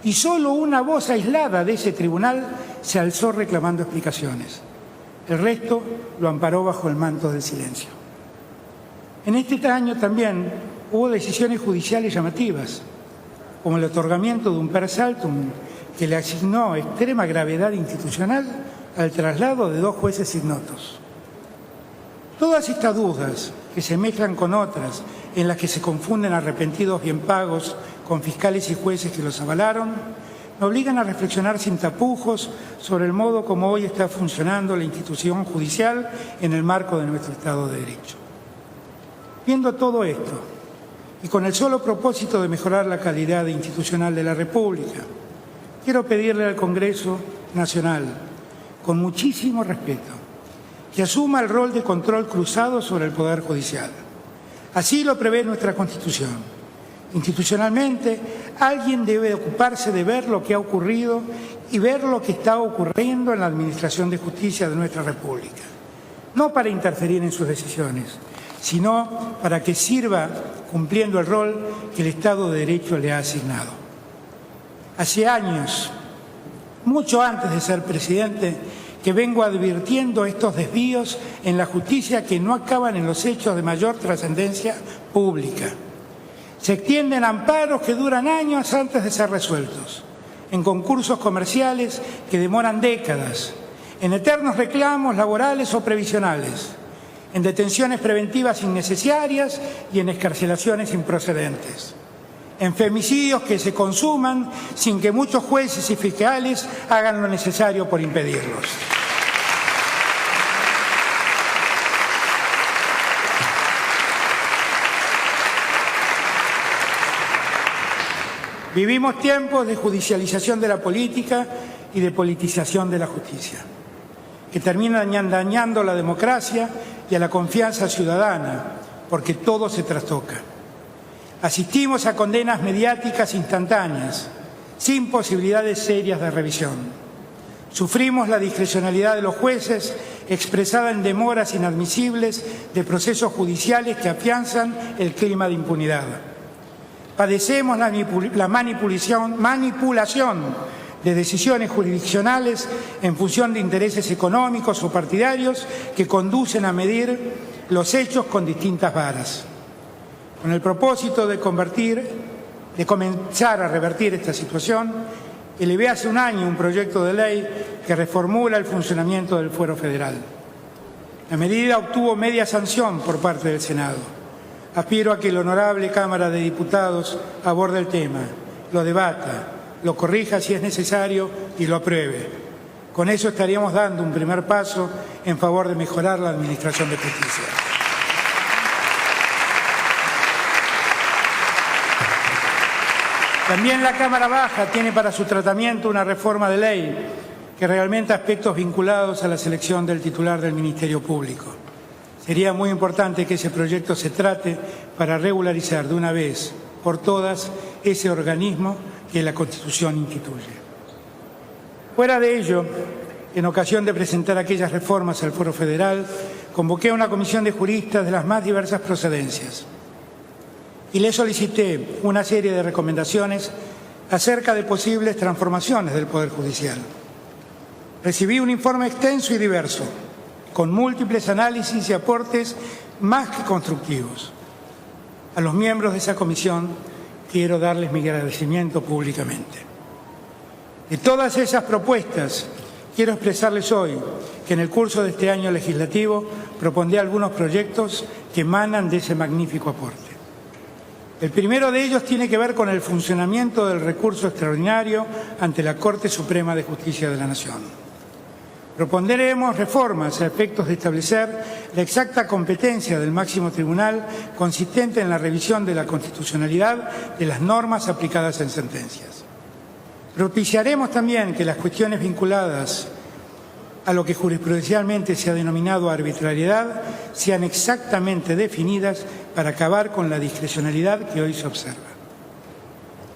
Y solo una voz aislada de ese tribunal se alzó reclamando explicaciones. El resto lo amparó bajo el manto del silencio. En este año también hubo decisiones judiciales llamativas, como el otorgamiento de un per saltum que le asignó extrema gravedad institucional al traslado de 2 jueces ignotos. Todas estas dudas, que se mezclan con otras, en las que se confunden arrepentidos bien pagos con fiscales y jueces que los avalaron, me obligan a reflexionar sin tapujos sobre el modo como hoy está funcionando la institución judicial en el marco de nuestro Estado de Derecho. Viendo todo esto, y con el solo propósito de mejorar la calidad institucional de la República, quiero pedirle al Congreso Nacional, con muchísimo respeto, que asuma el rol de control cruzado sobre el Poder Judicial. Así lo prevé nuestra Constitución. Institucionalmente, alguien debe ocuparse de ver lo que ha ocurrido y ver lo que está ocurriendo en la Administración de Justicia de nuestra República. No para interferir en sus decisiones, sino para que sirva cumpliendo el rol que el Estado de Derecho le ha asignado. Hace años, mucho antes de ser presidente, que vengo advirtiendo estos desvíos en la justicia que no acaban en los hechos de mayor trascendencia pública. Se extienden amparos que duran años antes de ser resueltos, en concursos comerciales que demoran décadas, en eternos reclamos laborales o previsionales, en detenciones preventivas innecesarias y en excarcelaciones improcedentes, en femicidios que se consuman sin que muchos jueces y fiscales hagan lo necesario por impedirlos. Vivimos tiempos de judicialización de la política y de politización de la justicia, que terminan dañando la democracia y a la confianza ciudadana, porque todo se trastoca. Asistimos a condenas mediáticas instantáneas, sin posibilidades serias de revisión. Sufrimos la discrecionalidad de los jueces expresada en demoras inadmisibles de procesos judiciales que afianzan el clima de impunidad. Padecemos la manipulación de decisiones jurisdiccionales en función de intereses económicos o partidarios que conducen a medir los hechos con distintas varas. Con el propósito de comenzar a revertir esta situación, elevé hace un año un proyecto de ley que reformula el funcionamiento del Fuero Federal. La medida obtuvo media sanción por parte del Senado. Aspiro a que la honorable Cámara de Diputados aborde el tema, lo debata, lo corrija si es necesario y lo apruebe. Con eso estaríamos dando un primer paso en favor de mejorar la administración de justicia. También la Cámara Baja tiene para su tratamiento una reforma de ley que reglamenta aspectos vinculados a la selección del titular del Ministerio Público. Sería muy importante que ese proyecto se trate para regularizar de una vez por todas ese organismo que la Constitución instituye. Fuera de ello, en ocasión de presentar aquellas reformas al Foro Federal, convoqué a una comisión de juristas de las más diversas procedencias y le solicité una serie de recomendaciones acerca de posibles transformaciones del Poder Judicial. Recibí un informe extenso y diverso, con múltiples análisis y aportes más que constructivos. A los miembros de esa comisión quiero darles mi agradecimiento públicamente. De todas esas propuestas, quiero expresarles hoy que en el curso de este año legislativo propondré algunos proyectos que emanan de ese magnífico aporte. El primero de ellos tiene que ver con el funcionamiento del recurso extraordinario ante la Corte Suprema de Justicia de la Nación. Propondremos reformas a efectos de establecer la exacta competencia del máximo tribunal consistente en la revisión de la constitucionalidad de las normas aplicadas en sentencias. Propiciaremos también que las cuestiones vinculadas a lo que jurisprudencialmente se ha denominado arbitrariedad sean exactamente definidas para acabar con la discrecionalidad que hoy se observa.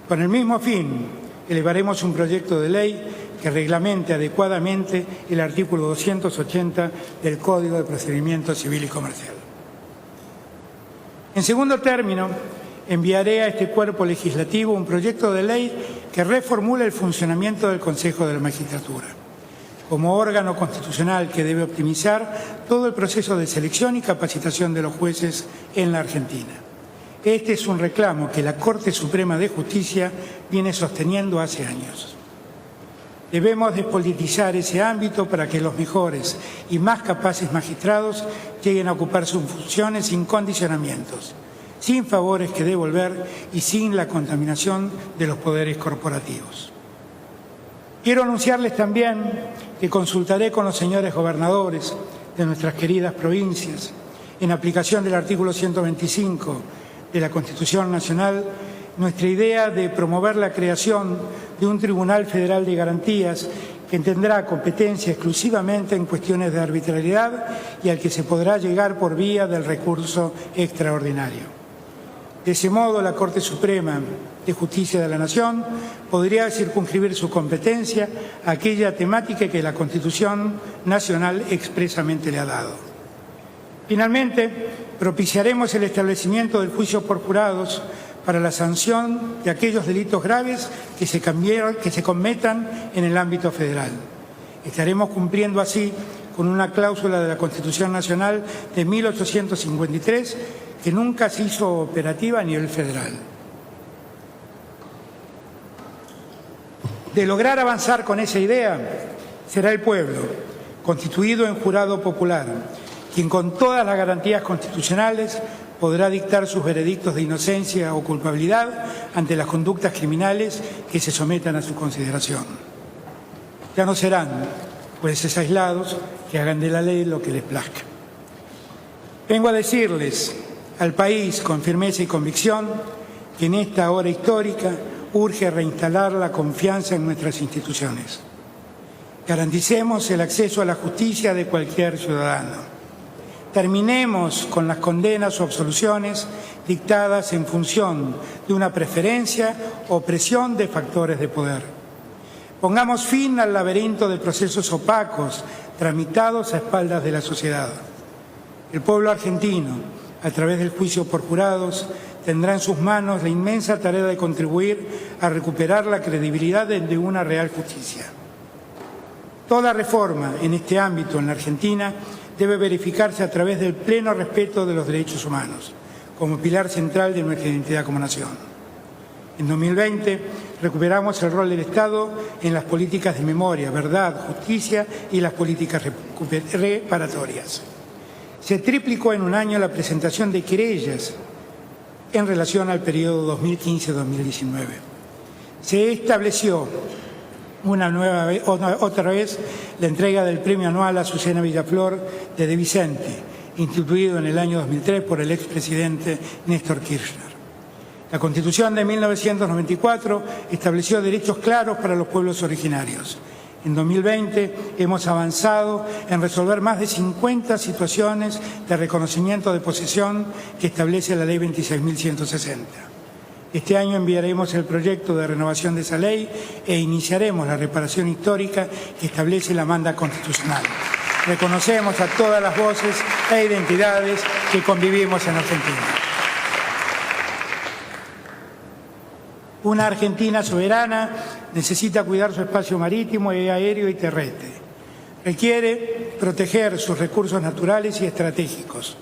Con el mismo fin, elevaremos un proyecto de ley que reglamente adecuadamente el artículo 280 del Código de Procedimiento Civil y Comercial. En segundo término, enviaré a este cuerpo legislativo un proyecto de ley que reformule el funcionamiento del Consejo de la Magistratura, como órgano constitucional que debe optimizar todo el proceso de selección y capacitación de los jueces en la Argentina. Este es un reclamo que la Corte Suprema de Justicia viene sosteniendo hace años. Debemos despolitizar ese ámbito para que los mejores y más capaces magistrados lleguen a ocupar sus funciones sin condicionamientos, sin favores que devolver y sin la contaminación de los poderes corporativos. Quiero anunciarles también que consultaré con los señores gobernadores de nuestras queridas provincias, en aplicación del artículo 125 de la Constitución Nacional, nuestra idea de promover la creación de un Tribunal Federal de Garantías que tendrá competencia exclusivamente en cuestiones de arbitrariedad y al que se podrá llegar por vía del recurso extraordinario. De ese modo, la Corte Suprema de Justicia de la Nación podría circunscribir su competencia a aquella temática que la Constitución Nacional expresamente le ha dado. Finalmente, propiciaremos el establecimiento del juicio por jurados para la sanción de aquellos delitos graves que se cometan en el ámbito federal. Estaremos cumpliendo así con una cláusula de la Constitución Nacional de 1853 que nunca se hizo operativa a nivel federal. De lograr avanzar con esa idea, será el pueblo, constituido en jurado popular, quien con todas las garantías constitucionales podrá dictar sus veredictos de inocencia o culpabilidad ante las conductas criminales que se sometan a su consideración. Ya no serán jueces aislados que hagan de la ley lo que les plazca. Vengo a decirles al país con firmeza y convicción que en esta hora histórica urge reinstalar la confianza en nuestras instituciones. Garanticemos el acceso a la justicia de cualquier ciudadano. Terminemos con las condenas o absoluciones dictadas en función de una preferencia o presión de factores de poder. Pongamos fin al laberinto de procesos opacos tramitados a espaldas de la sociedad. El pueblo argentino, a través del juicio por jurados, tendrá en sus manos la inmensa tarea de contribuir a recuperar la credibilidad de una real justicia. Toda reforma en este ámbito en la Argentina debe verificarse a través del pleno respeto de los derechos humanos, como pilar central de nuestra identidad como nación. En 2020 recuperamos el rol del Estado en las políticas de memoria, verdad, justicia y las políticas reparatorias. Se triplicó en un año la presentación de querellas en relación al periodo 2015-2019. Se estableció otra vez la entrega del premio anual a Azucena Villaflor de De Vicente, instituido en el año 2003 por el expresidente Néstor Kirchner. La Constitución de 1994 estableció derechos claros para los pueblos originarios. En 2020 hemos avanzado en resolver más de 50 situaciones de reconocimiento de posesión que establece la Ley 26.160. Este año enviaremos el proyecto de renovación de esa ley e iniciaremos la reparación histórica que establece la manda constitucional. Reconocemos a todas las voces e identidades que convivimos en Argentina. Una Argentina soberana necesita cuidar su espacio marítimo y aéreo y terrestre. Requiere proteger sus recursos naturales y estratégicos,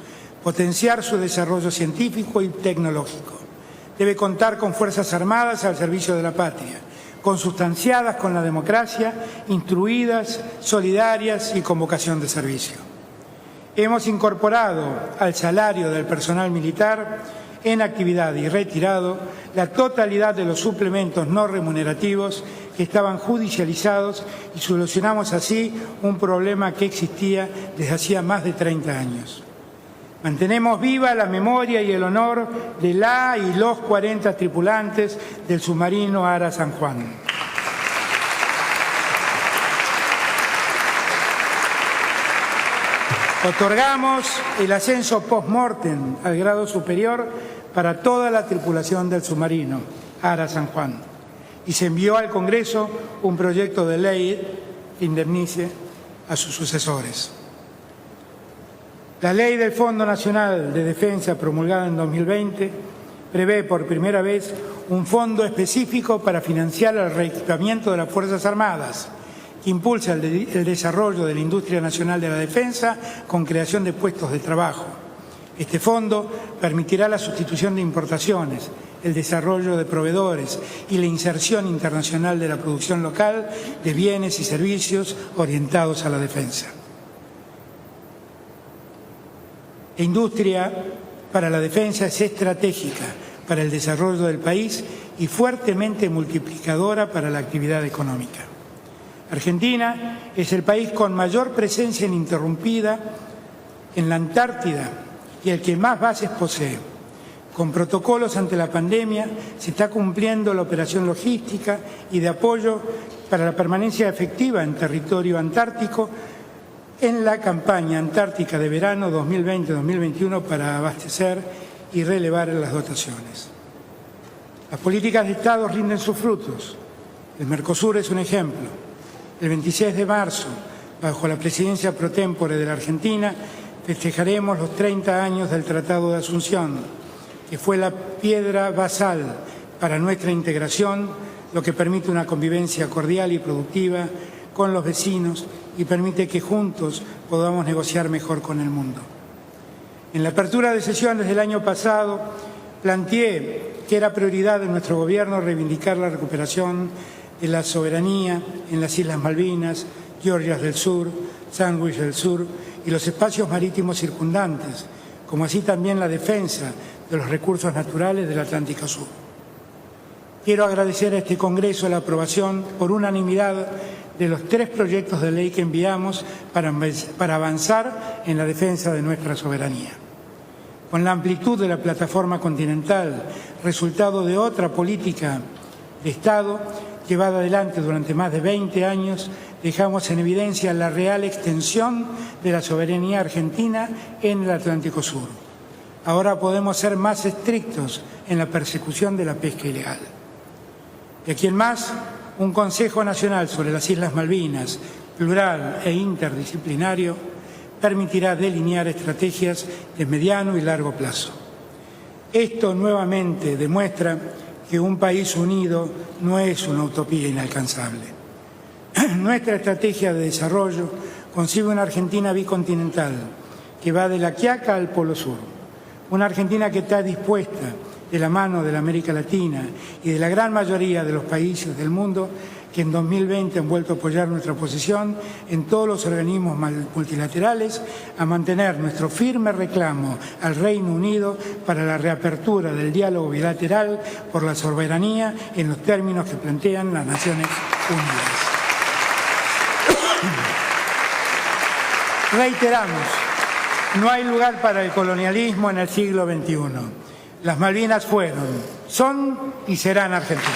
potenciar su desarrollo científico y tecnológico. Debe contar con fuerzas armadas al servicio de la patria, consustanciadas con la democracia, instruidas, solidarias y con vocación de servicio. Hemos incorporado al salario del personal militar en actividad y retirado la totalidad de los suplementos no remunerativos que estaban judicializados y solucionamos así un problema que existía desde hacía más de 30 años. Mantenemos viva la memoria y el honor de la y los 40 tripulantes del submarino Ara San Juan. Otorgamos el ascenso post-mortem al grado superior para toda la tripulación del submarino Ara San Juan y se envió al Congreso un proyecto de ley que indemnice a sus sucesores. La Ley del Fondo Nacional de Defensa, promulgada en 2020, prevé por primera vez un fondo específico para financiar el reequipamiento de las Fuerzas Armadas, que impulsa el desarrollo de la industria nacional de la defensa con creación de puestos de trabajo. Este fondo permitirá la sustitución de importaciones, el desarrollo de proveedores y la inserción internacional de la producción local de bienes y servicios orientados a la defensa. La industria para la defensa es estratégica para el desarrollo del país y fuertemente multiplicadora para la actividad económica. Argentina es el país con mayor presencia ininterrumpida en la Antártida y el que más bases posee. Con protocolos ante la pandemia se está cumpliendo la operación logística y de apoyo para la permanencia efectiva en territorio antártico en la campaña antártica de verano 2020-2021 para abastecer y relevar las dotaciones. Las políticas de Estado rinden sus frutos. El Mercosur es un ejemplo. El 26 de marzo, bajo la presidencia pro tempore de la Argentina, festejaremos los 30 años del Tratado de Asunción, que fue la piedra basal para nuestra integración, lo que permite una convivencia cordial y productiva con los vecinos y permite que juntos podamos negociar mejor con el mundo. En la apertura de sesiones del año pasado, planteé que era prioridad de nuestro Gobierno reivindicar la recuperación de la soberanía en las Islas Malvinas, Georgias del Sur, Sandwich del Sur y los espacios marítimos circundantes, como así también la defensa de los recursos naturales del Atlántico Sur. Quiero agradecer a este Congreso la aprobación por unanimidad de los 3 proyectos de ley que enviamos para avanzar en la defensa de nuestra soberanía. Con la amplitud de la plataforma continental, resultado de otra política de Estado llevada adelante durante más de 20 años, dejamos en evidencia la real extensión de la soberanía argentina en el Atlántico Sur. Ahora podemos ser más estrictos en la persecución de la pesca ilegal. De aquí en más, un Consejo Nacional sobre las Islas Malvinas, plural e interdisciplinario, permitirá delinear estrategias de mediano y largo plazo. Esto nuevamente demuestra que un país unido no es una utopía inalcanzable. Nuestra estrategia de desarrollo concibe una Argentina bicontinental que va de la Quiaca al Polo Sur, una Argentina que está dispuesta, de la mano de la América Latina y de la gran mayoría de los países del mundo que en 2020 han vuelto a apoyar nuestra posición en todos los organismos multilaterales, a mantener nuestro firme reclamo al Reino Unido para la reapertura del diálogo bilateral por la soberanía en los términos que plantean las Naciones Unidas. Reiteramos, no hay lugar para el colonialismo en el siglo XXI. Las Malvinas fueron, son y serán argentinas.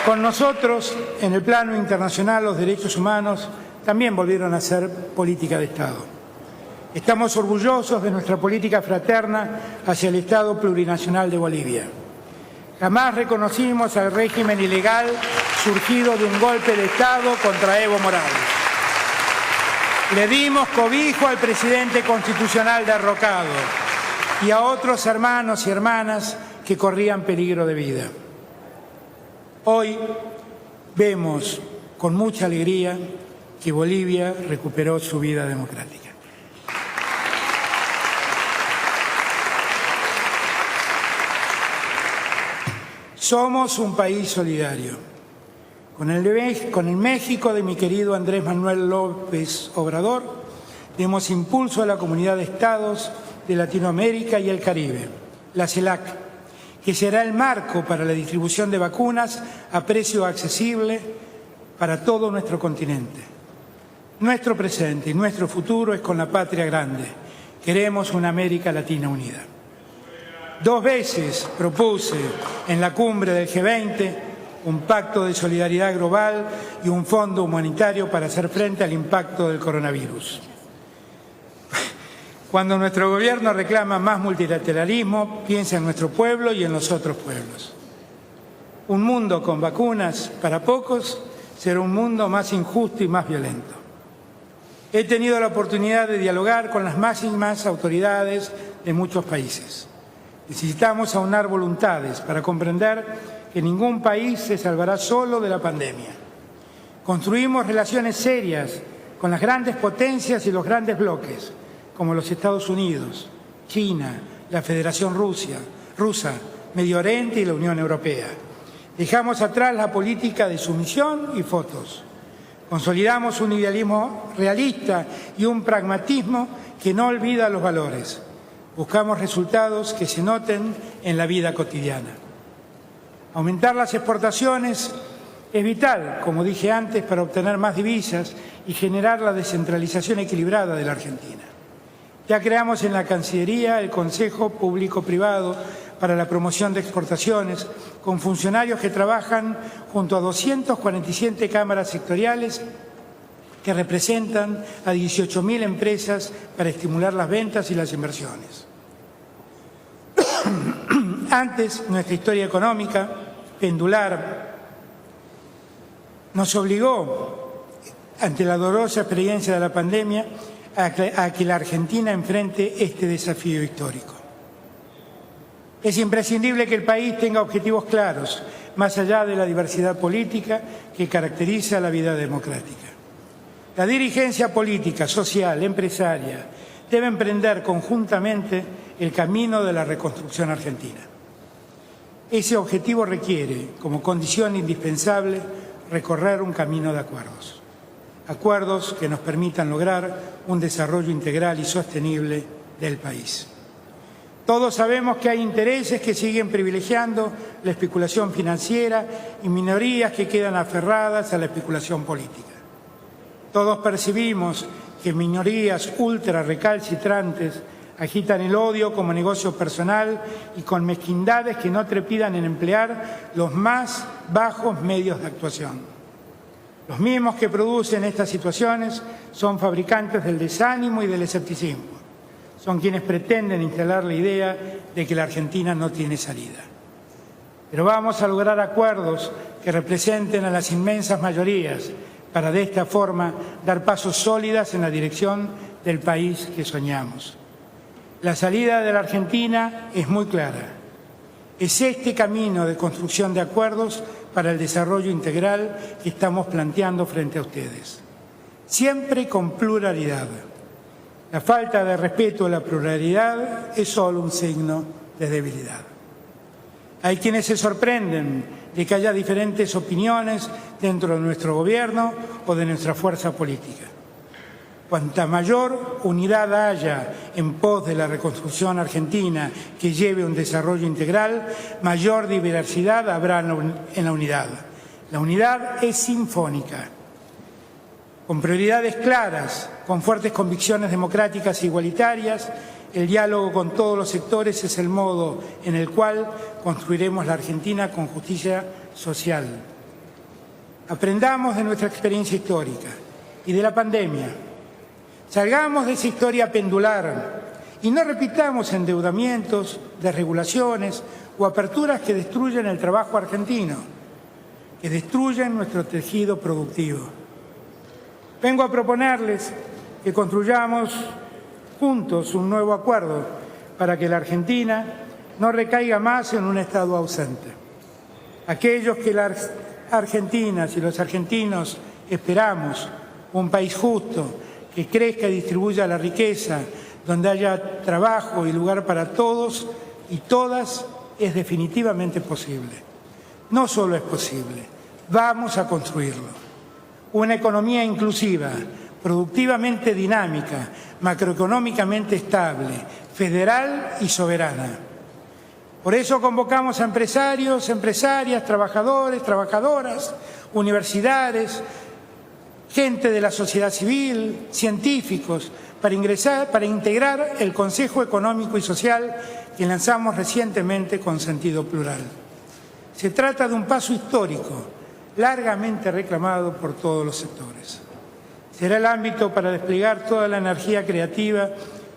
Con nosotros, en el plano internacional, los derechos humanos también volvieron a ser política de Estado. Estamos orgullosos de nuestra política fraterna hacia el Estado plurinacional de Bolivia. Jamás reconocimos al régimen ilegal surgido de un golpe de Estado contra Evo Morales. Le dimos cobijo al presidente constitucional derrocado y a otros hermanos y hermanas que corrían peligro de vida. Hoy vemos con mucha alegría que Bolivia recuperó su vida democrática. Somos un país solidario. Con el México de mi querido Andrés Manuel López Obrador, demos impulso a la comunidad de estados de Latinoamérica y el Caribe, la CELAC, que será el marco para la distribución de vacunas a precio accesible para todo nuestro continente. Nuestro presente y nuestro futuro es con la patria grande. Queremos una América Latina unida. 2 veces propuse en la cumbre del G20 un pacto de solidaridad global y un fondo humanitario para hacer frente al impacto del coronavirus. Cuando nuestro gobierno reclama más multilateralismo, piensa en nuestro pueblo y en los otros pueblos. Un mundo con vacunas para pocos será un mundo más injusto y más violento. He tenido la oportunidad de dialogar con las máximas autoridades de muchos países. Necesitamos aunar voluntades para comprender que ningún país se salvará solo de la pandemia. Construimos relaciones serias con las grandes potencias y los grandes bloques, como los Estados Unidos, China, la Federación Rusa, Medio Oriente y la Unión Europea. Dejamos atrás la política de sumisión y fotos. Consolidamos un idealismo realista y un pragmatismo que no olvida los valores. Buscamos resultados que se noten en la vida cotidiana. Aumentar las exportaciones es vital, como dije antes, para obtener más divisas y generar la descentralización equilibrada de la Argentina. Ya creamos en la Cancillería el Consejo Público-Privado para la promoción de exportaciones, con funcionarios que trabajan junto a 247 cámaras sectoriales que representan a 18.000 empresas para estimular las ventas y las inversiones. Antes, nuestra historia económica pendular nos obligó, ante la dolorosa experiencia de la pandemia, a que la Argentina enfrente este desafío histórico. Es imprescindible que el país tenga objetivos claros, más allá de la diversidad política que caracteriza la vida democrática. La dirigencia política, social, empresaria, debe emprender conjuntamente el camino de la reconstrucción argentina. Ese objetivo requiere, como condición indispensable, recorrer un camino de acuerdos. Acuerdos que nos permitan lograr un desarrollo integral y sostenible del país. Todos sabemos que hay intereses que siguen privilegiando la especulación financiera y minorías que quedan aferradas a la especulación política. Todos percibimos que minorías ultra recalcitrantes agitan el odio como negocio personal y con mezquindades que no trepidan en emplear los más bajos medios de actuación. Los mismos que producen estas situaciones son fabricantes del desánimo y del escepticismo. Son quienes pretenden instalar la idea de que la Argentina no tiene salida. Pero vamos a lograr acuerdos que representen a las inmensas mayorías para de esta forma dar pasos sólidas en la dirección del país que soñamos. La salida de la Argentina es muy clara. Es este camino de construcción de acuerdos para el desarrollo integral que estamos planteando frente a ustedes. Siempre con pluralidad. La falta de respeto a la pluralidad es solo un signo de debilidad. Hay quienes se sorprenden de que haya diferentes opiniones dentro de nuestro gobierno o de nuestra fuerza política. Cuanta mayor unidad haya en pos de la reconstrucción argentina que lleve un desarrollo integral, mayor diversidad habrá en la unidad. La unidad es sinfónica, con prioridades claras, con fuertes convicciones democráticas e igualitarias. El diálogo con todos los sectores es el modo en el cual construiremos la Argentina con justicia social. Aprendamos de nuestra experiencia histórica y de la pandemia. Salgamos de esa historia pendular y no repitamos endeudamientos, desregulaciones o aperturas que destruyen el trabajo argentino, que destruyen nuestro tejido productivo. Vengo a proponerles que construyamos juntos un nuevo acuerdo para que la Argentina no recaiga más en un estado ausente. Aquellos que las argentinas y los argentinos esperamos, un país justo, que crezca y distribuya la riqueza, donde haya trabajo y lugar para todos y todas, es definitivamente posible. No solo es posible, vamos a construirlo. Una economía inclusiva, productivamente dinámica, macroeconómicamente estable, federal y soberana. Por eso convocamos a empresarios, empresarias, trabajadores, trabajadoras, universidades, gente de la sociedad civil, científicos, para integrar el Consejo Económico y Social que lanzamos recientemente con sentido plural. Se trata de un paso histórico, largamente reclamado por todos los sectores. Será el ámbito para desplegar toda la energía creativa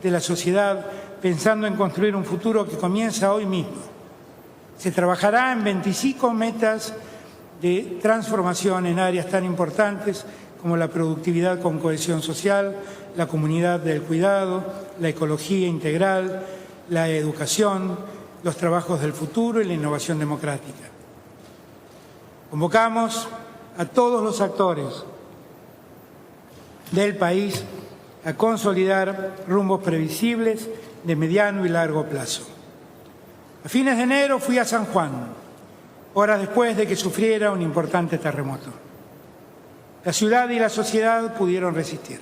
de la sociedad, pensando en construir un futuro que comienza hoy mismo. Se trabajará en 25 metas de transformación en áreas tan importantes como la productividad con cohesión social, la comunidad del cuidado, la ecología integral, la educación, los trabajos del futuro y la innovación democrática. Convocamos a todos los actores del país a consolidar rumbos previsibles de mediano y largo plazo. A fines de enero fui a San Juan, horas después de que sufriera un importante terremoto. La ciudad y la sociedad pudieron resistir.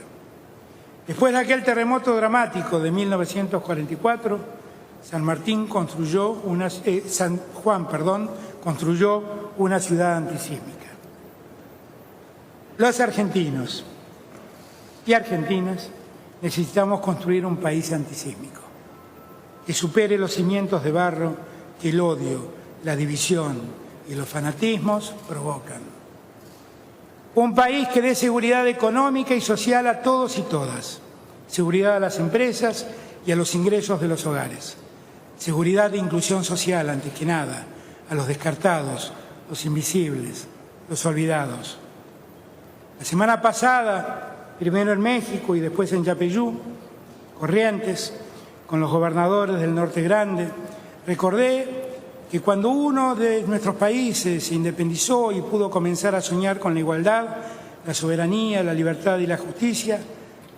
Después de aquel terremoto dramático de 1944, San Juan construyó una ciudad antisísmica. Los argentinos y argentinas necesitamos construir un país antisísmico, que supere los cimientos de barro que el odio, la división y los fanatismos provocan. Un país que dé seguridad económica y social a todos y todas, seguridad a las empresas y a los ingresos de los hogares, seguridad de inclusión social, antes que nada, a los descartados, los invisibles, los olvidados. La semana pasada, primero en México y después en Yapeyú, Corrientes, con los gobernadores del Norte Grande, recordé que cuando uno de nuestros países se independizó y pudo comenzar a soñar con la igualdad, la soberanía, la libertad y la justicia,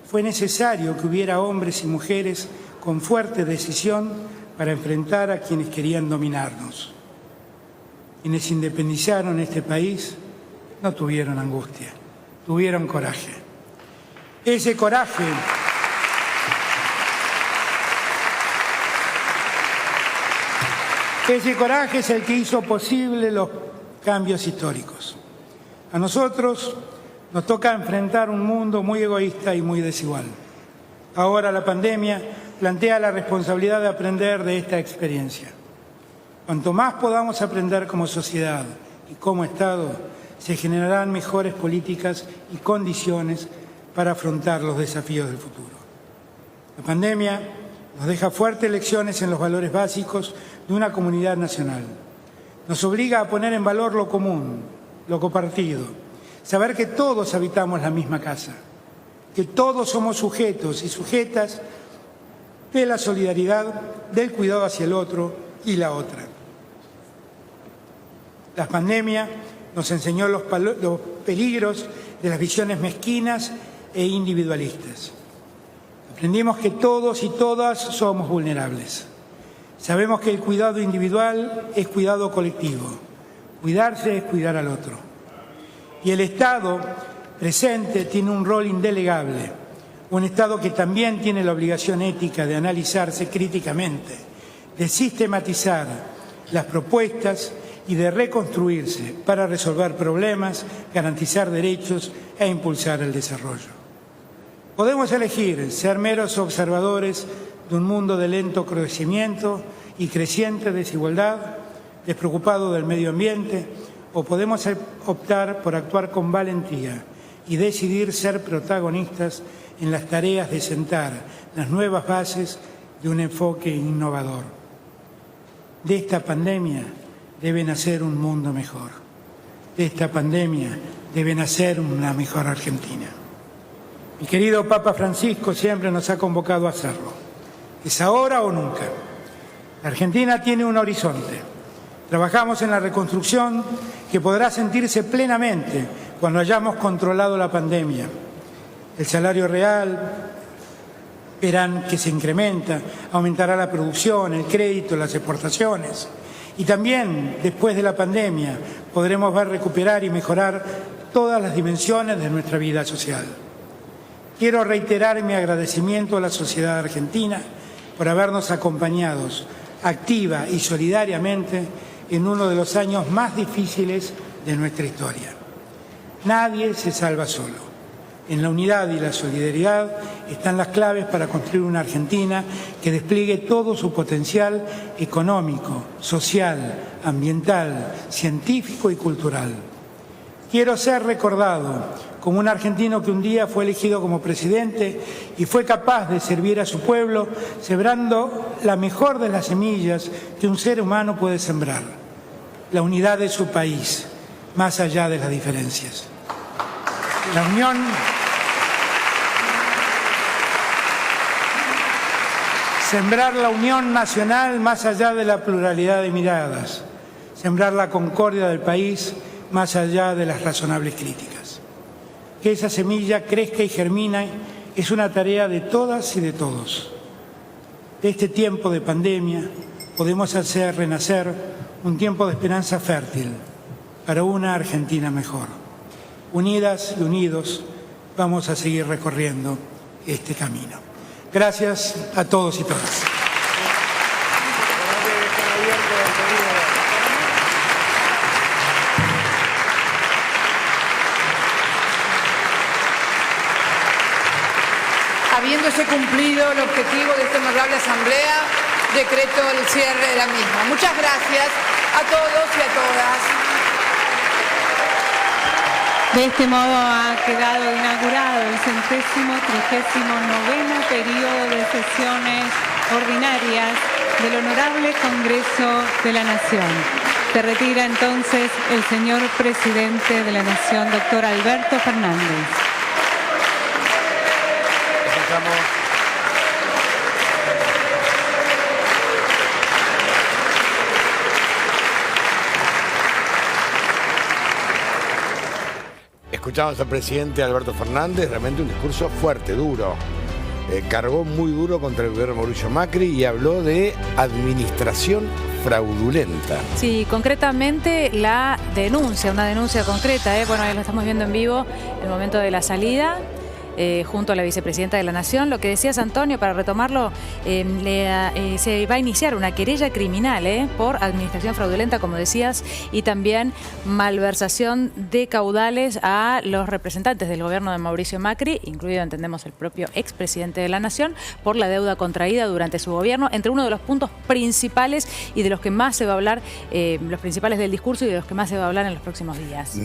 fue necesario que hubiera hombres y mujeres con fuerte decisión para enfrentar a quienes querían dominarnos. Quienes independizaron este país no tuvieron angustia, tuvieron coraje. Ese coraje es el que hizo posible los cambios históricos. A nosotros nos toca enfrentar un mundo muy egoísta y muy desigual. Ahora la pandemia plantea la responsabilidad de aprender de esta experiencia. Cuanto más podamos aprender como sociedad y como Estado, se generarán mejores políticas y condiciones para afrontar los desafíos del futuro. La pandemia nos deja fuertes lecciones en los valores básicos de una comunidad nacional. Nos obliga a poner en valor lo común, lo compartido, saber que todos habitamos la misma casa, que todos somos sujetos y sujetas de la solidaridad, del cuidado hacia el otro y la otra. La pandemia nos enseñó los peligros de las visiones mezquinas e individualistas. Aprendimos que todos y todas somos vulnerables. Sabemos que el cuidado individual es cuidado colectivo. Cuidarse es cuidar al otro. Y el Estado presente tiene un rol indelegable, Un Estado que también tiene la obligación ética de analizarse críticamente, de sistematizar las propuestas y de reconstruirse para resolver problemas, garantizar derechos e impulsar el desarrollo. Podemos elegir ser meros observadores de un mundo de lento crecimiento y creciente desigualdad, despreocupado del medio ambiente, o podemos optar por actuar con valentía y decidir ser protagonistas en las tareas de sentar las nuevas bases de un enfoque innovador. De esta pandemia debe nacer un mundo mejor. De esta pandemia debe nacer una mejor Argentina. Mi querido Papa Francisco siempre nos ha convocado a hacerlo. ¿Es ahora o nunca? La Argentina tiene un horizonte. Trabajamos en la reconstrucción que podrá sentirse plenamente cuando hayamos controlado la pandemia. El salario real verán que se incrementa, aumentará la producción, el crédito, las exportaciones. Y también, después de la pandemia, podremos ver recuperar y mejorar todas las dimensiones de nuestra vida social. Quiero reiterar mi agradecimiento a la sociedad argentina por habernos acompañado activa y solidariamente en uno de los años más difíciles de nuestra historia. Nadie se salva solo. En la unidad y la solidaridad están las claves para construir una Argentina que despliegue todo su potencial económico, social, ambiental, científico y cultural. Quiero ser recordado como un argentino que un día fue elegido como presidente y fue capaz de servir a su pueblo sembrando la mejor de las semillas que un ser humano puede sembrar, la unidad de su país, más allá de las diferencias. Sembrar la unión nacional más allá de la pluralidad de miradas, sembrar la concordia del país más allá de las razonables críticas. Que esa semilla crezca y germine es una tarea de todas y de todos. De este tiempo de pandemia podemos hacer renacer un tiempo de esperanza fértil para una Argentina mejor. Unidas y unidos vamos a seguir recorriendo este camino. Gracias a todos y todas. Habiéndose cumplido el objetivo de esta honorable asamblea, decreto el cierre de la misma. Muchas gracias a todos y a todas. De este modo ha quedado inaugurado el 139º periodo de sesiones ordinarias del Honorable Congreso de la Nación. Se retira entonces el señor Presidente de la Nación, doctor Alberto Fernández. Escuchamos al presidente Alberto Fernández, realmente un discurso fuerte, duro. Cargó muy duro contra el gobierno de Mauricio Macri y habló de administración fraudulenta. Sí, concretamente la denuncia, una denuncia concreta, bueno, ahí lo estamos viendo en vivo, el momento de la salida. Junto a la vicepresidenta de la Nación. Lo que decías, Antonio, para retomarlo, se va a iniciar una querella criminal por administración fraudulenta, como decías, y también malversación de caudales a los representantes del gobierno de Mauricio Macri, incluido, entendemos, el propio expresidente de la Nación, por la deuda contraída durante su gobierno, entre uno de los puntos principales y de los que más se va a hablar, los principales del discurso y de los que más se va a hablar en los próximos días.